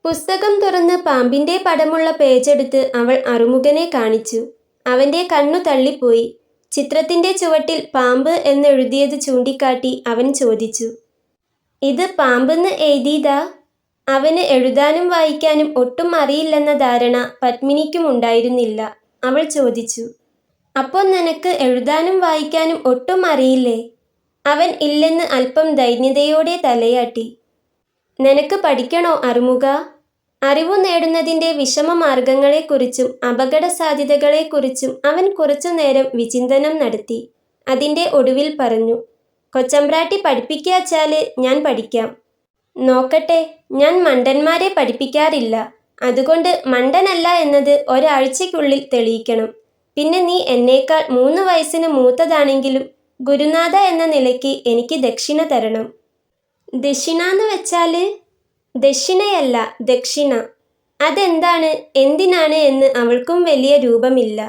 പുസ്തകം തുറന്ന് പാമ്പിന്റെ പടമുള്ള പേജെടുത്ത് അവൾ അറുമുഖനെ കാണിച്ചു. അവന്റെ കണ്ണു തള്ളിപ്പോയി. ചിത്രത്തിന്റെ ചുവട്ടിൽ പാമ്പ് എന്നെഴുതിയത് ചൂണ്ടിക്കാട്ടി അവൻ ചോദിച്ചു. "ഇത് പാമ്പെന്ന് എഴുതിയതാ?" അവന് എഴുതാനും വായിക്കാനും ഒട്ടും അറിയില്ലെന്ന ധാരണ പത്മിനിക്കും ഉണ്ടായിരുന്നില്ല. അവൾ ചോദിച്ചു. "അപ്പോൾ നിനക്ക് എഴുതാനും വായിക്കാനും ഒട്ടും അറിയില്ലേ?" അവൻ ഇല്ലെന്ന് അല്പം ദൈന്യതയോടെ തലയാട്ടി. "നിനക്ക് പഠിക്കണോ അറുമുഖ?" അറിവു നേടുന്നതിൻ്റെ വിഷമമാർഗങ്ങളെക്കുറിച്ചും അപകട സാധ്യതകളെക്കുറിച്ചും അവൻ കുറച്ചുനേരം വിചിന്തനം നടത്തി. അതിൻ്റെ ഒടുവിൽ പറഞ്ഞു. "കൊച്ചമ്പ്രാട്ടി പഠിപ്പിക്കാച്ചാല് ഞാൻ പഠിക്കാം." "നോക്കട്ടെ, ഞാൻ മണ്ടന്മാരെ പഠിപ്പിക്കാറില്ല. അതുകൊണ്ട് മണ്ടനല്ല എന്നത് ഒരാഴ്ചയ്ക്കുള്ളിൽ തെളിയിക്കണം. പിന്നെ നീ എന്നേക്കാൾ 3 വയസ്സിന് മൂത്തതാണെങ്കിലും ഗുരുനാഥ എന്ന നിലയ്ക്ക് എനിക്ക് ദക്ഷിണ തരണം." "ദക്ഷിണാന്ന് വെച്ചാല്?" "ദക്ഷിണയല്ല, ദക്ഷിണ." "അതെന്താണ്, എന്തിനാണ് എന്ന് അവൾക്കും വലിയ രൂപമില്ല."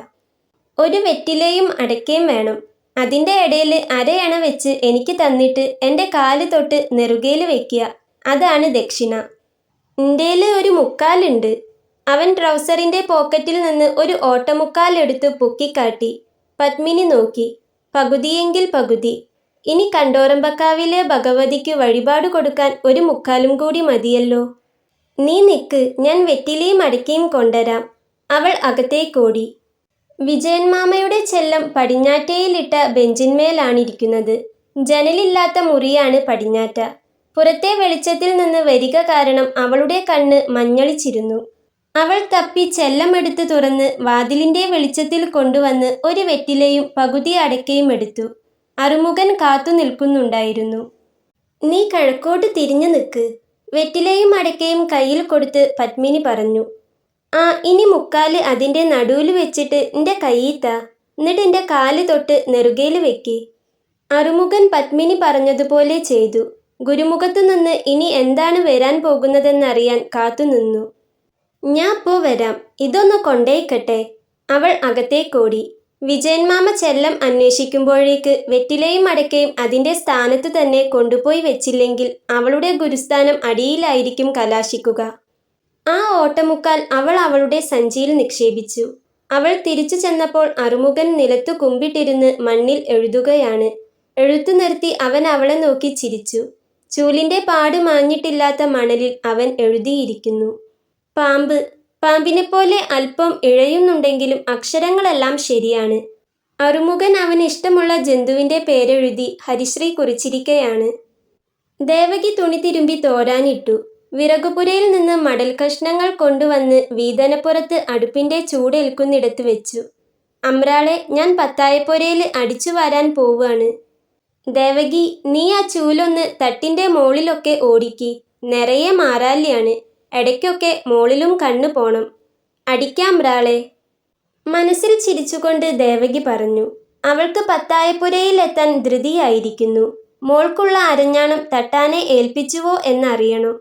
"ഒരു വെറ്റിലയും അടയ്ക്കയും വേണം. അതിൻ്റെ ഇടയിൽ അരയണ വെച്ച് എനിക്ക് തന്നിട്ട് എൻ്റെ കാല് തൊട്ട് നെറുകയിൽ വെക്കുക. അതാണ് ദക്ഷിണ." "ന്റേല് ഒരു മുക്കാലുണ്ട്." അവൻ ട്രൗസറിൻ്റെ പോക്കറ്റിൽ നിന്ന് ഒരു ഓട്ടമുക്കാൽ എടുത്ത് പൊക്കിക്കാട്ടി. പത്മിനി നോക്കി. "പകുതിയെങ്കിൽ പകുതി. ഇനി കണ്ടോറമ്പക്കാവിലെ ഭഗവതിക്ക് വഴിപാട് കൊടുക്കാൻ ഒരു മുക്കാലും കൂടി മതിയല്ലോ." "നീ നിക്ക്, ഞാൻ വെറ്റിലയും അടയ്ക്കയും കൊണ്ടുവരാം." അവൾ അകത്തേക്കോടി. വിജയൻ മാമയുടെ ചെല്ലം പടിഞ്ഞാറ്റയിലിട്ട ബെഞ്ചിന്മേലാണിരിക്കുന്നത്. ജനലില്ലാത്ത മുറിയാണ് പടിഞ്ഞാറ്റ. പുറത്തെ വെളിച്ചത്തിൽ നിന്ന് വരിക കാരണം അവളുടെ കണ്ണ് മഞ്ഞളിച്ചിരുന്നു. അവൾ തപ്പി ചെല്ലമെടുത്ത് തുറന്ന് വാതിലിൻ്റെ വെളിച്ചത്തിൽ കൊണ്ടുവന്ന് ഒരു വെറ്റിലയും പകുതി അടയ്ക്കയും എടുത്തു. അറുമുഖൻ കാത്തു നിൽക്കുന്നുണ്ടായിരുന്നു. "നീ കിഴക്കോട്ട് തിരിഞ്ഞു നിൽക്ക്." വെറ്റിലയും അടയ്ക്കയും കയ്യിൽ കൊടുത്ത് പത്മിനി പറഞ്ഞു. "ആ, ഇനി മുക്കാല് അതിൻ്റെ നടുവിൽ വെച്ചിട്ട് എൻ്റെ കയ്യിൽ താ. എന്നിട്ട് എൻ്റെ കാല് തൊട്ട് നെറുകയിൽ വെക്ക്." അറുമുഖൻ പത്മിനി പറഞ്ഞതുപോലെ ചെയ്തു. ഗുരുമുഖത്തു നിന്ന് ഇനി എന്താണ് വരാൻ പോകുന്നതെന്നറിയാൻ കാത്തുനിന്നു. "ഞാൻ പോ വരാം, ഇതൊന്ന് കൊണ്ടേയ്ക്കട്ടെ." അവൾ അകത്തേക്കോടി. വിജയൻ മാമ ചെല്ലം അന്വേഷിക്കുമ്പോഴേക്ക് വെറ്റിലയും അടയ്ക്കയും അതിൻ്റെ സ്ഥാനത്തു തന്നെ കൊണ്ടുപോയി വെച്ചില്ലെങ്കിൽ അവളുടെ ഗുരുസ്ഥാനം അടിയിലായിരിക്കും കലാശിക്കുക. ആ ഓട്ടമുക്കാൽ അവൾ അവളുടെ സഞ്ചിയിൽ നിക്ഷേപിച്ചു. അവൾ തിരിച്ചു ചെന്നപ്പോൾ അറുമുഖൻ നിലത്തു കുമ്പിട്ടിരുന്ന് മണ്ണിൽ എഴുതുകയാണ്. എഴുത്തു നിർത്തി അവൻ അവളെ നോക്കി ചിരിച്ചു. ചൂലിൻ്റെ പാട് മാഞ്ഞിട്ടില്ലാത്ത മണലിൽ അവൻ എഴുതിയിരിക്കുന്നു. പാമ്പ്. പാമ്പിനെപ്പോലെ അല്പം ഇഴയുന്നുണ്ടെങ്കിലും അക്ഷരങ്ങളെല്ലാം ശരിയാണ്. അറുമുഖൻ അവന് ഇഷ്ടമുള്ള ജന്തുവിൻ്റെ പേരെഴുതി ഹരിശ്രീ കുറിച്ചിരിക്കയാണ്. ദേവകി തുണി തിരുമ്പി തോരാനിട്ടു. വിറകുപുരയിൽ നിന്ന് മടൽ കഷ്ണങ്ങൾ കൊണ്ടുവന്ന് വീതനപ്പുറത്ത് അടുപ്പിൻ്റെ ചൂടേൽക്കുന്നിടത്ത് വെച്ചു. അമ്രാളെ, ഞാൻ പത്തായപ്പുരയിൽ അടിച്ചു വാരാൻ പോവാണ്. ദേവകി, നീ ആ ചൂലൊന്ന് തട്ടിൻ്റെ മോളിലൊക്കെ ഓടിക്ക്. നിറയെ മാറാലിയാണ്. ഇടയ്ക്കൊക്കെ മോളിലും കണ്ണു പോണം. അടിക്കാം മ്രാളെ. മനസ്സിൽ ചിരിച്ചുകൊണ്ട് ദേവകി പറഞ്ഞു. അവൾക്ക് പത്തായപ്പുരയിലെത്താൻ ധൃതിയായിരിക്കുന്നു. മോൾക്കുള്ള അരഞ്ഞാണം തട്ടാനെ ഏൽപ്പിച്ചുവോ എന്നറിയണം.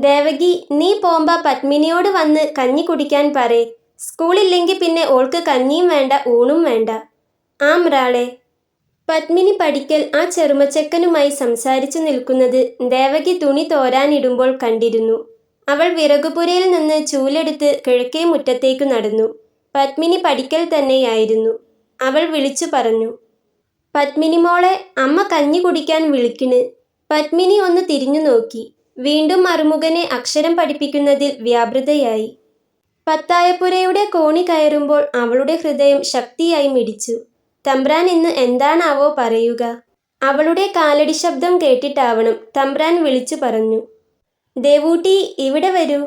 ദേവകി, നീ പോമ്പ പത്മിനിയോട് വന്ന് കഞ്ഞി കുടിക്കാൻ പറയ്. സ്കൂളില്ലെങ്കിൽ പിന്നെ ഓൾക്ക് കഞ്ഞിയും വേണ്ട ഊണും വേണ്ട. ആ മ്രാളെ. പത്മിനി പടിക്കൽ ആ ചെറുമച്ചക്കനുമായി സംസാരിച്ചു നിൽക്കുന്നത് ദേവകി തുണി തോരാനിടുമ്പോൾ കണ്ടിരുന്നു. അവൾ വിറകുപുരയിൽ നിന്ന് ചൂലെടുത്ത് കിഴക്കേ മുറ്റത്തേക്ക് നടന്നു. പത്മിനി പടിക്കൽ തന്നെയായിരുന്നു. അവൾ വിളിച്ചു പറഞ്ഞു. പത്മിനി മോളെ, അമ്മ കഞ്ഞി കുടിക്കാൻ വിളിക്കണ്. പത്മിനി ഒന്ന് തിരിഞ്ഞു നോക്കി. വീണ്ടും അറുമുഖനെ അക്ഷരം പഠിപ്പിക്കുന്നതിൽ വ്യാപൃതയായി. പത്തായപ്പുരയുടെ കോണി കയറുമ്പോൾ അവളുടെ ഹൃദയം ശക്തിയായി മിടിച്ചു. തമ്പ്രാൻ ഇന്ന് എന്താണാവോ പറയുക? അവളുടെ കാലടി ശബ്ദം കേട്ടിട്ടാവണം തമ്പ്രാൻ വിളിച്ചു പറഞ്ഞു. ദേവൂട്ടി, ഇവിടെ വരൂ.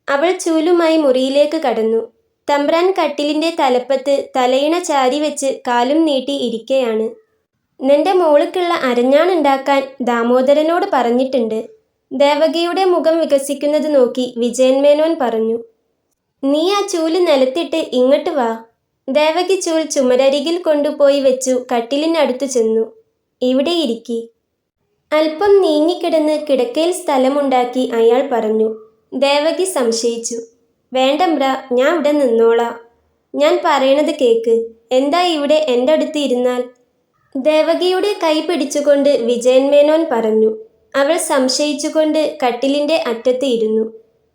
അവൾ ചൂലുമായി മുറിയിലേക്ക് കടന്നു. തമ്പ്രാൻ കട്ടിലിൻ്റെ തലപ്പത്ത് തലയിണ ചാരി വെച്ച് കാലും നീട്ടി ഇരിക്കയാണ്. നിന്റെ മോൾക്കുള്ള അരഞ്ഞാണുണ്ടാക്കാൻ ദാമോദരനോട് പറഞ്ഞിട്ടുണ്ട്. ദേവകിയുടെ മുഖം വികസിക്കുന്നത് നോക്കി വിജയൻ മേനോൻ പറഞ്ഞു. നീ ആ ചൂല് നിലത്തിട്ട് ഇങ്ങോട്ട് വാ. ദേവകി ചൂൽ ചുമരരികിൽ കൊണ്ടുപോയി വെച്ചു കട്ടിലിനടുത്തു ചെന്നു. ഇവിടെ ഇരിക്കി. അല്പം നീങ്ങിക്കിടന്ന് കിടക്കയിൽ സ്ഥലമുണ്ടാക്കി അയാൾ പറഞ്ഞു. ദേവകി സംശയിച്ചു. വേണ്ടമ്ര, ഞാൻ ഇവിടെ നിന്നോളാം. ഞാൻ പറയണത് കേക്ക്. എന്താ ഇവിടെ എൻ്റെ അടുത്ത് ഇരുന്നാൽ? ദേവകിയുടെ കൈ പിടിച്ചുകൊണ്ട് വിജയൻ മേനോൻ പറഞ്ഞു. അവൾ സംശയിച്ചുകൊണ്ട് കട്ടിലിൻ്റെ അറ്റത്ത് ഇരുന്നു.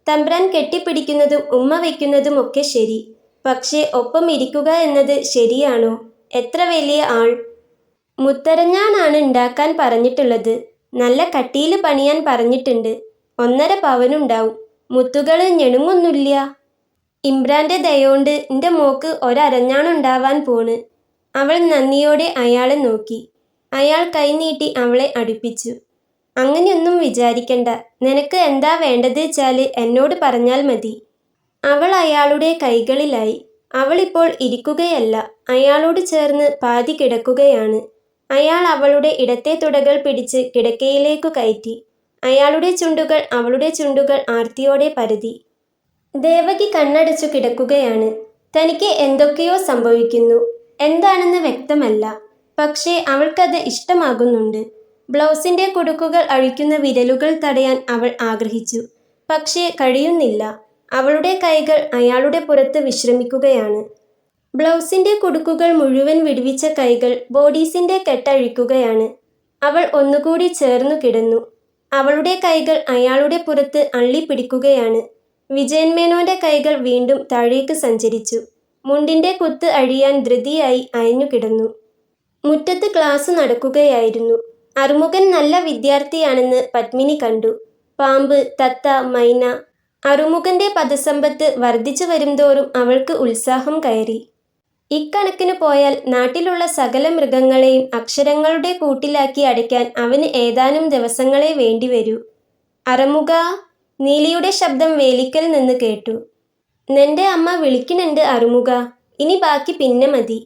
തമ്പ്രാൻ കെട്ടിപ്പിടിക്കുന്നതും ഉമ്മ വയ്ക്കുന്നതും ഒക്കെ ശരി. പക്ഷേ ഒപ്പം ഇരിക്കുക എന്നത് ശരിയാണോ? എത്ര വലിയ ആൾ! മുത്തരഞ്ഞാണാണ് ഉണ്ടാക്കാൻ പറഞ്ഞിട്ടുള്ളത്. നല്ല കട്ടിയിൽ പണിയാൻ പറഞ്ഞിട്ടുണ്ട്. 1.5 പവനുണ്ടാവും. മുത്തുകൾ ഞെണുങ്ങൊന്നുമില്ല. ഇമ്രാൻ്റെ ദയോണ്ട് എൻ്റെ മോക്ക് ഒരരഞ്ഞാണുണ്ടാവാൻ പോണ്. അവൾ നന്ദിയോടെ അയാളെ നോക്കി. അയാൾ കൈനീട്ടി അവളെ അടുപ്പിച്ചു. അങ്ങനെയൊന്നും വിചാരിക്കണ്ട. നിനക്ക് എന്താ വേണ്ടത് വെച്ചാൽ എന്നോട് പറഞ്ഞാൽ മതി. അവൾ അയാളുടെ കൈകളിലായി. അവളിപ്പോൾ ഇരിക്കുകയല്ല, അയാളോട് ചേർന്ന് പാതി കിടക്കുകയാണ്. അയാൾ അവളുടെ ഇടത്തെ തുടകൾ പിടിച്ച് കിടക്കയിലേക്കു കയറ്റി. അയാളുടെ ചുണ്ടുകൾ അവളുടെ ചുണ്ടുകൾ ആർത്തിയോടെ പരതി. ദേവകി കണ്ണടച്ചു കിടക്കുകയാണ്. തനിക്ക് എന്തൊക്കെയോ സംഭവിക്കുന്നു. എന്താണെന്ന് വ്യക്തമല്ല. പക്ഷേ അവൾക്കത് ഇഷ്ടമാകുന്നുണ്ട്. ബ്ലൗസിൻ്റെ കുടുക്കുകൾ അഴിക്കുന്ന വിരലുകൾ തടയാൻ അവൾ ആഗ്രഹിച്ചു. പക്ഷേ കഴിയുന്നില്ല. അവളുടെ കൈകൾ അയാളുടെ പുറത്ത് വിശ്രമിക്കുകയാണ്. ബ്ലൗസിൻ്റെ കുടുക്കുകൾ മുഴുവൻ വിടുവിച്ച കൈകൾ ബോഡീസിൻ്റെ കെട്ടഴിക്കുകയാണ്. അവൾ ഒന്നുകൂടി ചേർന്നു കിടന്നു. അവളുടെ കൈകൾ അയാളുടെ പുറത്ത് അള്ളിപ്പിടിക്കുകയാണ്. വിജയൻ മേനോന്റെ കൈകൾ വീണ്ടും താഴേക്ക് സഞ്ചരിച്ചു. മുണ്ടിൻ്റെ കുത്ത് അഴിയാൻ ധൃതിയായി അയഞ്ഞു കിടന്നു. മുറ്റത്ത് ക്ലാസ് നടക്കുകയായിരുന്നു. അറുമുഖൻ നല്ല വിദ്യാർത്ഥിയാണെന്ന് പത്മിനി കണ്ടു. പാമ്പ്, തത്ത, മൈന. അറുമുഖന്റെ പദസമ്പത്ത് വർദ്ധിച്ചു വരുംതോറും അവൾക്ക് ഉത്സാഹം കയറി. ഇക്കണക്കിന് പോയാൽ നാട്ടിലുള്ള സകല മൃഗങ്ങളെയും അക്ഷരങ്ങളുടെ കൂട്ടിലാക്കി അടയ്ക്കാൻ അവന് ഏതാനും ദിവസങ്ങളെ വേണ്ടിവരൂ. അറമുഖ! നീലിയുടെ ശബ്ദം വേലിക്കൽ നിന്ന് കേട്ടു. നിന്റെ അമ്മ വിളിക്കുന്നുണ്ട് അറുമുഖ. ഇനി ബാക്കി പിന്നെ മതി.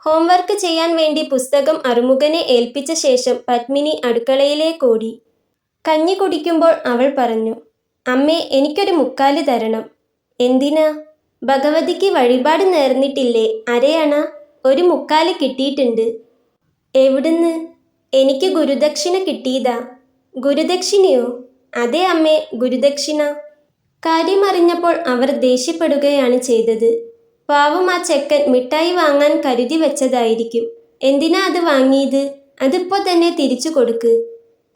ഹോംവർക്ക് ചെയ്യാൻ വേണ്ടി പുസ്തകം അറുമുഖനെ ഏൽപ്പിച്ച ശേഷം പത്മിനി അടുക്കളയിലേക്കോടി. കഞ്ഞി കുടിക്കുമ്പോൾ അവൾ പറഞ്ഞു. അമ്മേ, എനിക്കൊരു മുക്കാല് തരണം. എന്തിനാ? ഭഗവതിക്ക് വഴിപാട് നേർന്നിട്ടില്ലേ? അരയണ. ഒരു മുക്കാല് കിട്ടിയിട്ടുണ്ട്. എവിടുന്ന്? എനിക്ക് ഗുരുദക്ഷിണ കിട്ടിയതാ. ഗുരുദക്ഷിണയോ? അതെ അമ്മേ, ഗുരുദക്ഷിണ. കാര്യമറിഞ്ഞപ്പോൾ അവർ ദേഷ്യപ്പെടുകയാണ് ചെയ്തത്. പാവം ആ ചെക്കൻ മിഠായി വാങ്ങാൻ കരുതി വെച്ചതായിരിക്കും. എന്തിനാ അത് വാങ്ങിയത്? അതിപ്പോൾ തന്നെ തിരിച്ചു കൊടുക്ക്.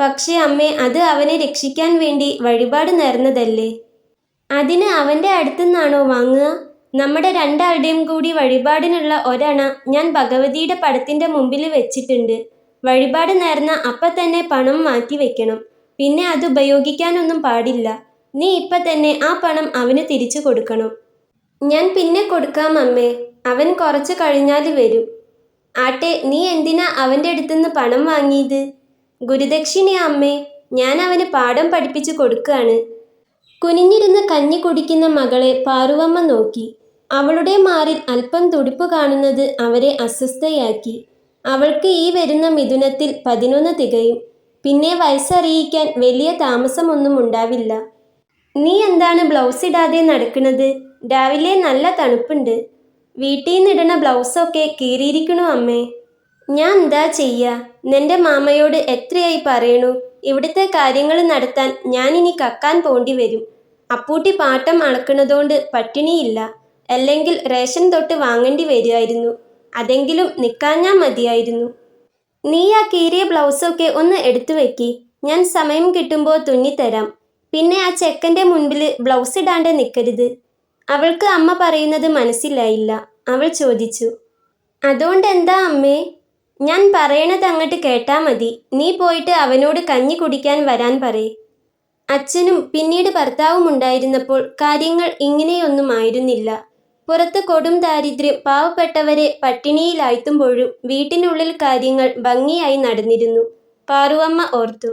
പക്ഷേ അമ്മേ, അത് അവനെ രക്ഷിക്കാൻ വേണ്ടി വഴിപാട് നേർന്നതല്ലേ. അതിന് അവൻ്റെ അടുത്തുനിന്നാണോ വാങ്ങുക? നമ്മുടെ രണ്ടാളുടെയും കൂടി വഴിപാടിനുള്ള ഒരണ ഞാൻ ഭഗവതിയുടെ പടത്തിൻ്റെ മുമ്പിൽ വെച്ചിട്ടുണ്ട്. വഴിപാട് നേർന്ന അപ്പം തന്നെ പണം മാറ്റി വെക്കണം. പിന്നെ അത് ഉപയോഗിക്കാനൊന്നും പാടില്ല. നീ ഇപ്പം തന്നെ ആ പണം അവന് തിരിച്ചു കൊടുക്കണം. ഞാൻ പിന്നെ കൊടുക്കാം അമ്മേ. അവൻ കുറച്ച് കഴിഞ്ഞാൽ വരും. ആട്ടെ, നീ എന്തിനാ അവൻ്റെ അടുത്തുനിന്ന് പണം വാങ്ങിയത്? ഗുരുദക്ഷിണയാ അമ്മേ. ഞാൻ അവന് പാഠം പഠിപ്പിച്ചു കൊടുക്കുകയാണ്. കുനിഞ്ഞിരുന്ന് കഞ്ഞി കുടിക്കുന്ന മകളെ പാറുവമ്മ നോക്കി. അവളുടെ മാറിൽ അല്പം തുടിപ്പ് കാണുന്നത് അവരെ അസ്വസ്ഥയാക്കി. അവൾക്ക് ഈ വരുന്ന മിഥുനത്തിൽ 11 തികയും. പിന്നെ വയസ്സറിയിക്കാൻ വലിയ താമസമൊന്നും ഉണ്ടാവില്ല. നീ എന്താണ് ബ്ലൗസ് ഇടാതെ നടക്കുന്നത്? രാവിലെ നല്ല തണുപ്പുണ്ട്. വീട്ടിൽ നിന്നിടണ ബ്ലൗസൊക്കെ കീറിയിരിക്കണു അമ്മേ. ഞാൻ എന്താ ചെയ്യാ? നിന്റെ മാമയോട് എത്രയായി പറയണു? ഇവിടുത്തെ കാര്യങ്ങൾ നടത്താൻ ഞാനിനി കക്കാൻ പോണ്ടി വരും. അപ്പൂട്ടി പാട്ടം അളക്കണതോണ്ട് പട്ടിണിയില്ല. അല്ലെങ്കിൽ റേഷൻ തൊട്ട് വാങ്ങേണ്ടി വരുമായിരുന്നു. അതെങ്കിലും നിൽക്കാഞ്ഞാൽ മതിയായിരുന്നു. നീ ആ കീറിയ ബ്ലൗസൊക്കെ ഒന്ന് എടുത്തു വെക്കി. ഞാൻ സമയം കിട്ടുമ്പോൾ തുന്നിത്തരാം. പിന്നെ ആ ചെക്കൻ്റെ മുൻപിൽ ബ്ലൗസ് ഇടാണ്ട് നിൽക്കരുത്. അവൾക്ക് അമ്മ പറയുന്നത് മനസ്സിലായില്ല. അവൾ ചോദിച്ചു, അതുകൊണ്ട് എന്താ അമ്മേ? ഞാൻ പറയണത് അങ്ങോട്ട് കേട്ടാ മതി. നീ പോയിട്ട് അവനോട് കഞ്ഞി കുടിക്കാൻ വരാൻ പറയേ. അച്ഛനും പിന്നീട് ഭർത്താവും ഉണ്ടായിരുന്നപ്പോൾ കാര്യങ്ങൾ ഇങ്ങനെയൊന്നും ആയിരുന്നില്ല. പുറത്ത് കൊടും ദാരിദ്ര്യം പാവപ്പെട്ടവരെ പട്ടിണിയിലാഴ്ത്തുമ്പോഴും വീട്ടിനുള്ളിൽ കാര്യങ്ങൾ ഭംഗിയായി നടന്നിരുന്നു. പാറുവമ്മ ഓർത്തു.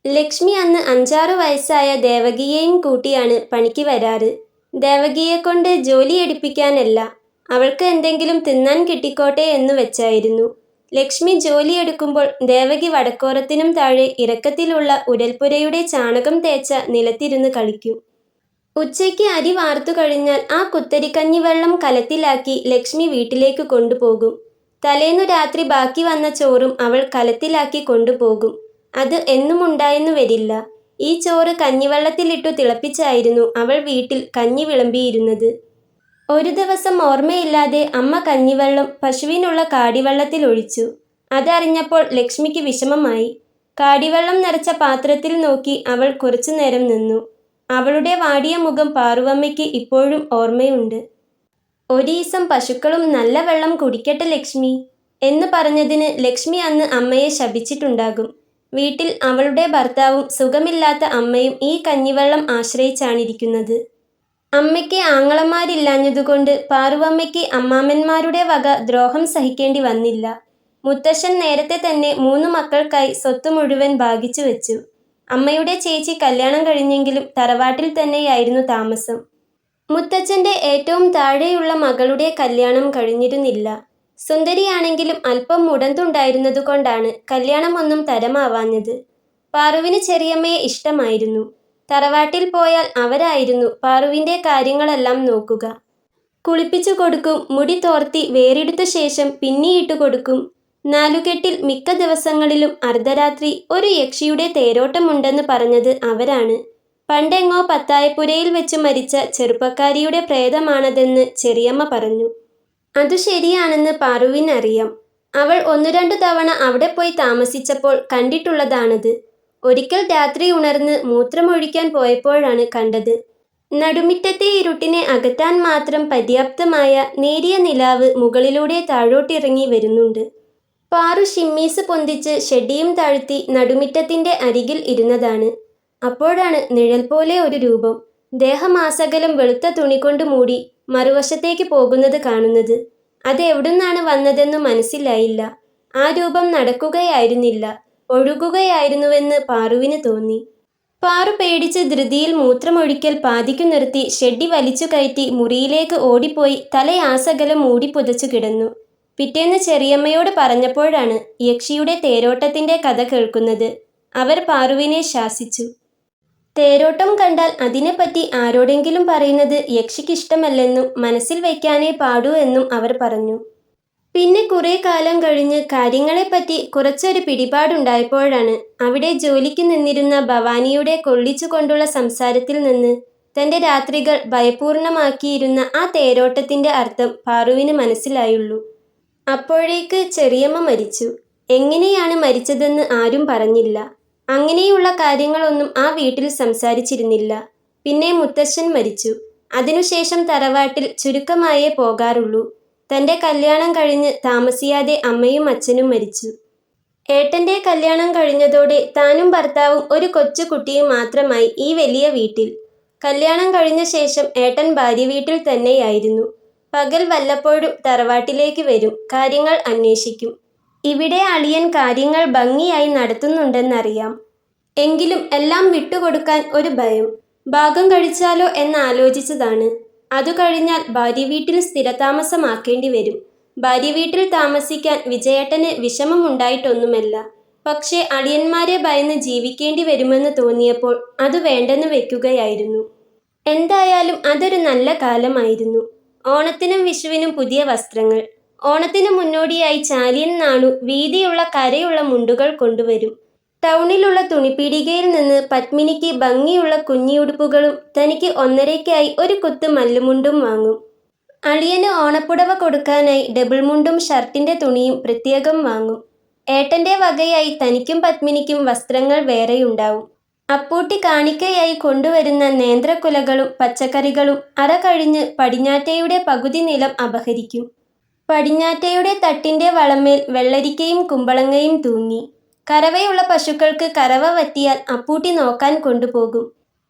ലക്ഷ്മി അന്ന് 5-6 വയസ്സായ ദേവകിയെയും കൂട്ടിയാണ് പണിക്ക് വരാറ്. ദേവകിയെക്കൊണ്ട് ജോലി എടുപ്പിക്കാനല്ല, അവൾക്ക് എന്തെങ്കിലും തിന്നാൻ കിട്ടിക്കോട്ടെ എന്ന് വെച്ചായിരുന്നു. ലക്ഷ്മി ജോലിയെടുക്കുമ്പോൾ ദേവകി വടക്കോറത്തിനും താഴെ ഇറക്കത്തിലുള്ള ഉരൽപ്പുരയുടെ ചാണകം തേച്ച നിലത്തിരുന്ന് കളിക്കും. ഉച്ചയ്ക്ക് അരി വാർത്തു കഴിഞ്ഞാൽ ആ കുത്തരിക്കഞ്ഞിവെള്ളം കലത്തിലാക്കി ലക്ഷ്മി വീട്ടിലേക്ക് കൊണ്ടുപോകും. തലേന്നു രാത്രി ബാക്കി വന്ന ചോറും അവൾ കലത്തിലാക്കി കൊണ്ടുപോകും. അത് എന്നും ഉണ്ടായെന്നു വരില്ല. ഈ ചോറ് കഞ്ഞിവെള്ളത്തിലിട്ടു തിളപ്പിച്ചായിരുന്നു അവൾ വീട്ടിൽ കഞ്ഞി വിളമ്പിയിരുന്നത്. ഒരു ദിവസം ഓർമ്മയില്ലാതെ അമ്മ കഞ്ഞിവെള്ളം പശുവിനുള്ള കാടിവെള്ളത്തിൽ ഒഴിച്ചു. അതറിഞ്ഞപ്പോൾ ലക്ഷ്മിക്ക് വിഷമമായി. കാടിവെള്ളം നിറച്ച പാത്രത്തിൽ നോക്കി അവൾ കുറച്ചു നേരം നിന്നു. അവളുടെ വാടിയ മുഖം പാറുവമ്മയ്ക്ക് ഇപ്പോഴും ഓർമ്മയുണ്ട്. ഒരീസം പശുക്കളും നല്ല വെള്ളം കുടിക്കട്ടെ ലക്ഷ്മി എന്ന് പറഞ്ഞതിന് ലക്ഷ്മി അന്ന് അമ്മയെ ശപിച്ചിട്ടുണ്ടാകും. വീട്ടിൽ അവളുടെ ഭർത്താവും സുഖമില്ലാത്ത അമ്മയും ഈ കഞ്ഞിവെള്ളം ആശ്രയിച്ചാണിരിക്കുന്നത്. അമ്മയ്ക്ക് ആങ്ങളമാരില്ലാഞ്ഞതുകൊണ്ട് പാറുവമ്മയ്ക്ക് അമ്മാമ്മന്മാരുടെ വക ദ്രോഹം സഹിക്കേണ്ടി വന്നില്ല. മുത്തശ്ശൻ നേരത്തെ തന്നെ 3 മക്കൾക്കായി സ്വത്ത് മുഴുവൻ ഭാഗിച്ചു വെച്ചു. അമ്മയുടെ ചേച്ചി കല്യാണം കഴിഞ്ഞെങ്കിലും തറവാട്ടിൽ തന്നെയായിരുന്നു താമസം. മുത്തച്ഛൻ്റെ ഏറ്റവും താഴെയുള്ള മകളുടെ കല്യാണം കഴിഞ്ഞിരുന്നില്ല. സുന്ദരിയാണെങ്കിലും അല്പം മുടന്തുണ്ടായിരുന്നതുകൊണ്ടാണ് കല്യാണമൊന്നും തരമാവാഞ്ഞത്. പാറുവിന് ചെറിയമ്മയെ ഇഷ്ടമായിരുന്നു. തറവാട്ടിൽ പോയാൽ അവരായിരുന്നു പാറുവിൻ്റെ കാര്യങ്ങളെല്ലാം നോക്കുക. കുളിപ്പിച്ചു കൊടുക്കും, മുടി തോർത്തി വേരെടുത്ത ശേഷം പിന്നിയിട്ടു കൊടുക്കും. നാലുകെട്ടിൽ മിക്ക ദിവസങ്ങളിലും അർദ്ധരാത്രി ഒരു യക്ഷിയുടെ തേരോട്ടമുണ്ടെന്ന് പറഞ്ഞത് അവരാണ്. പണ്ടെങ്ങോ പത്തായപ്പുരയിൽ വെച്ച് മരിച്ച ചെറുപ്പക്കാരിയുടെ പ്രേതമാണതെന്ന് ചെറിയമ്മ പറഞ്ഞു. അതു ശരിയാണെന്ന് പാറുവിനറിയാം. അവൾ 1-2 തവണ അവിടെ പോയി താമസിച്ചപ്പോൾ കണ്ടിട്ടുള്ളതാണത്. ഒരിക്കൽ രാത്രി ഉണർന്ന് മൂത്രമൊഴിക്കാൻ പോയപ്പോഴാണ് കണ്ടത്. നടുമിറ്റത്തെ ഇരുട്ടിനെ അകറ്റാൻ മാത്രം പര്യാപ്തമായ നേരിയ നിലാവ് മുകളിലൂടെ താഴോട്ടിറങ്ങി വരുന്നുണ്ട്. പാറു ഷിമ്മീസ് പൊന്തിച്ച് ഷെഡിയും താഴ്ത്തി നടുമിറ്റത്തിൻ്റെ അരികിൽ ഇരുന്നതാണ്. അപ്പോഴാണ് നിഴൽ പോലെ ഒരു രൂപം ദേഹമാസകലം വെളുത്ത തുണി കൊണ്ട് മൂടി മറുവശത്തേക്ക് പോകുന്നത് കാണുന്നത്. അത് എവിടുന്നാണ് വന്നതെന്നു മനസ്സിലായില്ല. ആ രൂപം നടക്കുകയായിരുന്നില്ല, ഒഴുകുകയായിരുന്നുവെന്ന് പാറുവിന് തോന്നി. പാറു പേടിച്ച് ധൃതിയിൽ മൂത്രമൊഴിക്കൽ പാതിക്കു നിർത്തി ഷെഡി വലിച്ചു കയറ്റി മുറിയിലേക്ക് ഓടിപ്പോയി തലയാസകലം മൂടി പുതച്ചു കിടന്നു. പിറ്റേന്ന് ചെറിയമ്മയോട് പറഞ്ഞപ്പോഴാണ് യക്ഷിയുടെ തേരോട്ടത്തിൻ്റെ കഥ കേൾക്കുന്നത്. അവർ പാറുവിനെ ശാസിച്ചു. തേരോട്ടം കണ്ടാൽ അതിനെപ്പറ്റി ആരോടെങ്കിലും പറയുന്നത് യക്ഷിക്കിഷ്ടമല്ലെന്നും മനസ്സിൽ വയ്ക്കാനേ പാടൂ എന്നും അവർ പറഞ്ഞു. പിന്നെ കുറേ കാലം കഴിഞ്ഞ് കാര്യങ്ങളെപ്പറ്റി കുറച്ചൊരു പിടിപാടുണ്ടായപ്പോഴാണ് അവിടെ ജോലിക്ക് നിന്നിരുന്ന ഭവാനിയുടെ കൊള്ളിച്ചുകൊണ്ടുള്ള സംസാരത്തിൽ നിന്ന് തൻ്റെ രാത്രികൾ ഭയപൂർണമാക്കിയിരുന്ന ആ തേരോട്ടത്തിൻ്റെ അർത്ഥം പാറുവിന് മനസ്സിലായുള്ളൂ. അപ്പോഴേക്ക് ചെറിയമ്മ മരിച്ചു. എങ്ങനെയാണ് മരിച്ചതെന്ന് ആരും പറഞ്ഞില്ല. അങ്ങനെയുള്ള കാര്യങ്ങളൊന്നും ആ വീട്ടിൽ സംസാരിച്ചിരുന്നില്ല. പിന്നെ മുത്തശ്ശൻ മരിച്ചു. അതിനുശേഷം തറവാട്ടിൽ ചുരുക്കമായേ പോകാറുള്ളൂ. തൻ്റെ കല്യാണം കഴിഞ്ഞ് താമസിയാതെ അമ്മയും അച്ഛനും മരിച്ചു. ഏട്ടന്റെ കല്യാണം കഴിഞ്ഞതോടെ താനും ഭർത്താവും ഒരു കൊച്ചു കുട്ടിയും മാത്രമായി ഈ വലിയ വീട്ടിൽ. കല്യാണം കഴിഞ്ഞ ശേഷം ഏട്ടൻ ഭാര്യ വീട്ടിൽ തന്നെയായിരുന്നു. പകൽ വല്ലപ്പോഴും തറവാട്ടിലേക്ക് വരും, കാര്യങ്ങൾ അന്വേഷിക്കും. ഇവിടെ അളിയൻ കാര്യങ്ങൾ ഭംഗിയായി നടത്തുന്നുണ്ടെന്നറിയാം. എങ്കിലും എല്ലാം വിട്ടുകൊടുക്കാൻ ഒരു ഭയം. ഭാഗം കഴിച്ചാലോ എന്നാലോചിച്ചതാണ്. അതു കഴിഞ്ഞാൽ ഭാര്യ വീട്ടിൽ സ്ഥിരതാമസമാക്കേണ്ടി വരും. ഭാര്യ വീട്ടിൽ താമസിക്കാൻ വിജയേട്ടന് വിഷമമുണ്ടായിട്ടൊന്നുമല്ല. പക്ഷേ അളിയന്മാരെ ഭയന്ന് ജീവിക്കേണ്ടി വരുമെന്ന് തോന്നിയപ്പോൾ അത് വേണ്ടെന്ന് വെക്കുകയായിരുന്നു. എന്തായാലും അതൊരു നല്ല കാലമായിരുന്നു. ഓണത്തിനും വിഷുവിനും പുതിയ വസ്ത്രങ്ങൾ. ഓണത്തിന് മുന്നോടിയായി ചാലിയൻ നാണു വീതിയുള്ള കരയുള്ള മുണ്ടുകൾ കൊണ്ടുവരും. ടൗണിലുള്ള തുണിപ്പീടികയിൽ നിന്ന് പത്മിനിക്ക് ഭംഗിയുള്ള കുഞ്ഞിയുടുപ്പുകളും തനിക്ക് ഒന്നരയ്ക്കായി ഒരു കുത്ത് മല്ലുമുണ്ടും വാങ്ങും. അളിയന് ഓണപ്പുടവ കൊടുക്കാനായി ഡബിൾ മുണ്ടും ഷർട്ടിന്റെ തുണിയും പ്രത്യേകം വാങ്ങും. ഏട്ടന്റെ വകയായി തനിക്കും പത്മിനിക്കും വസ്ത്രങ്ങൾ വേറെയുണ്ടാവും. അപ്പൂട്ടി കാണിക്കയായി കൊണ്ടുവരുന്ന നേന്ത്രക്കുലകളും പച്ചക്കറികളും അറ കഴിഞ്ഞ് പടിഞ്ഞാറ്റയുടെ പകുതി നിലം അപഹരിക്കും. പടിഞ്ഞാറ്റയുടെ തട്ടിന്റെ വളമേൽ വെള്ളരിക്കയും കുമ്പളങ്ങയും തൂങ്ങി. കറവയുള്ള പശുക്കൾക്ക് കറവ വറ്റിയാൽ അപ്പൂട്ടി നോക്കാൻ കൊണ്ടുപോകും.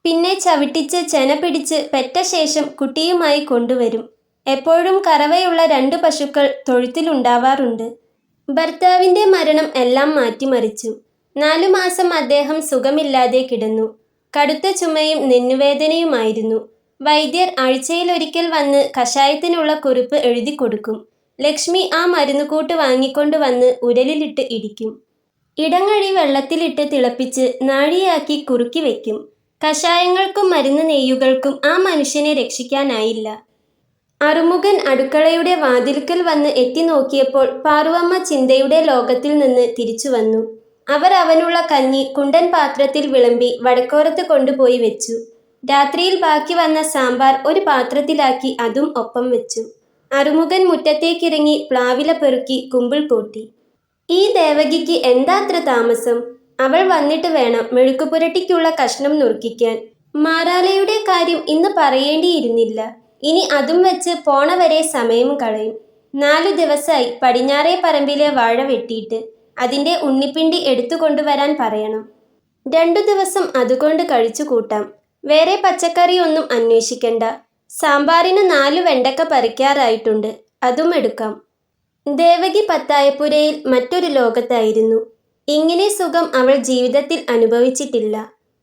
പിന്നെ ചവിട്ടിച്ച് ചെന പിടിച്ച് പെറ്റ ശേഷം കുട്ടിയുമായി കൊണ്ടുവരും. എപ്പോഴും കറവയുള്ള 2 പശുക്കൾ തൊഴുത്തിലുണ്ടാവാറുണ്ട്. ഭർത്താവിന്റെ മരണം എല്ലാം മാറ്റിമറിച്ചു. 4 മാസം അദ്ദേഹം സുഖമില്ലാതെ കിടന്നു. കടുത്ത ചുമയും നെന്നുവേദനയുമായിരുന്നു. വൈദ്യർ ആഴ്ചയിലൊരിക്കൽ വന്ന് കഷായത്തിനുള്ള കുറിപ്പ് എഴുതി കൊടുക്കും. ലക്ഷ്മി ആ മരുന്നുകൂട്ട് വാങ്ങിക്കൊണ്ട് വന്ന് ഉരലിലിട്ട് ഇടിക്കും. ഇടങ്ങഴി വെള്ളത്തിലിട്ട് തിളപ്പിച്ച് നാഴിയാക്കി കുറുക്കി വയ്ക്കും. കഷായങ്ങൾക്കും മരുന്ന് നെയ്യുകൾക്കും ആ മനുഷ്യനെ രക്ഷിക്കാനായില്ല. അറുമുഖൻ അടുക്കളയുടെ വാതിൽക്കൽ വന്ന് എത്തി നോക്കിയപ്പോൾ പാറുവമ്മ ചിന്തയുടെ ലോകത്തിൽ നിന്ന് തിരിച്ചു വന്നു. അവർ അവനുള്ള കഞ്ഞി കുണ്ടൻ പാത്രത്തിൽ വിളമ്പി വടക്കോരത്ത് കൊണ്ടുപോയി വെച്ചു. രാത്രിയിൽ ബാക്കി വന്ന സാമ്പാർ ഒരു പാത്രത്തിലാക്കി അതും ഒപ്പം വെച്ചു. അറുമുഖൻ മുറ്റത്തേക്കിറങ്ങി പ്ലാവില പെറുക്കി കുമ്പിൾ കൂട്ടി. ഈ ദേവകിക്ക് എന്താത്ര താമസം? അവൾ വന്നിട്ട് വേണം മെഴുക്കുപുരട്ടിക്കുള്ള കഷ്ണം നുറുക്കിക്കാൻ. മാറാലയുടെ കാര്യം ഇന്ന് പറയേണ്ടിയിരുന്നില്ല. ഇനി അതും വെച്ച് പോണ വരെ സമയം കളയും. 4 ദിവസമായി പടിഞ്ഞാറേ പറമ്പിലെ വാഴ വെട്ടിയിട്ട്. അതിന്റെ ഉണ്ണിപ്പിണ്ടി എടുത്തു കൊണ്ടുവരാൻ പറയണം. 2 ദിവസം അതുകൊണ്ട് കഴിച്ചു കൂട്ടാം. വേറെ പച്ചക്കറിയൊന്നും അന്വേഷിക്കണ്ട. സാമ്പാറിന് 4 വെണ്ടക്ക പറിക്കാറായിട്ടുണ്ട്, അതും എടുക്കാം. ദേവകി പത്തായപ്പുരയിൽ മറ്റൊരു ലോകത്തായിരുന്നു. ഇങ്ങനെ സുഖം അവൾ ജീവിതത്തിൽ അനുഭവിച്ചിട്ടില്ല.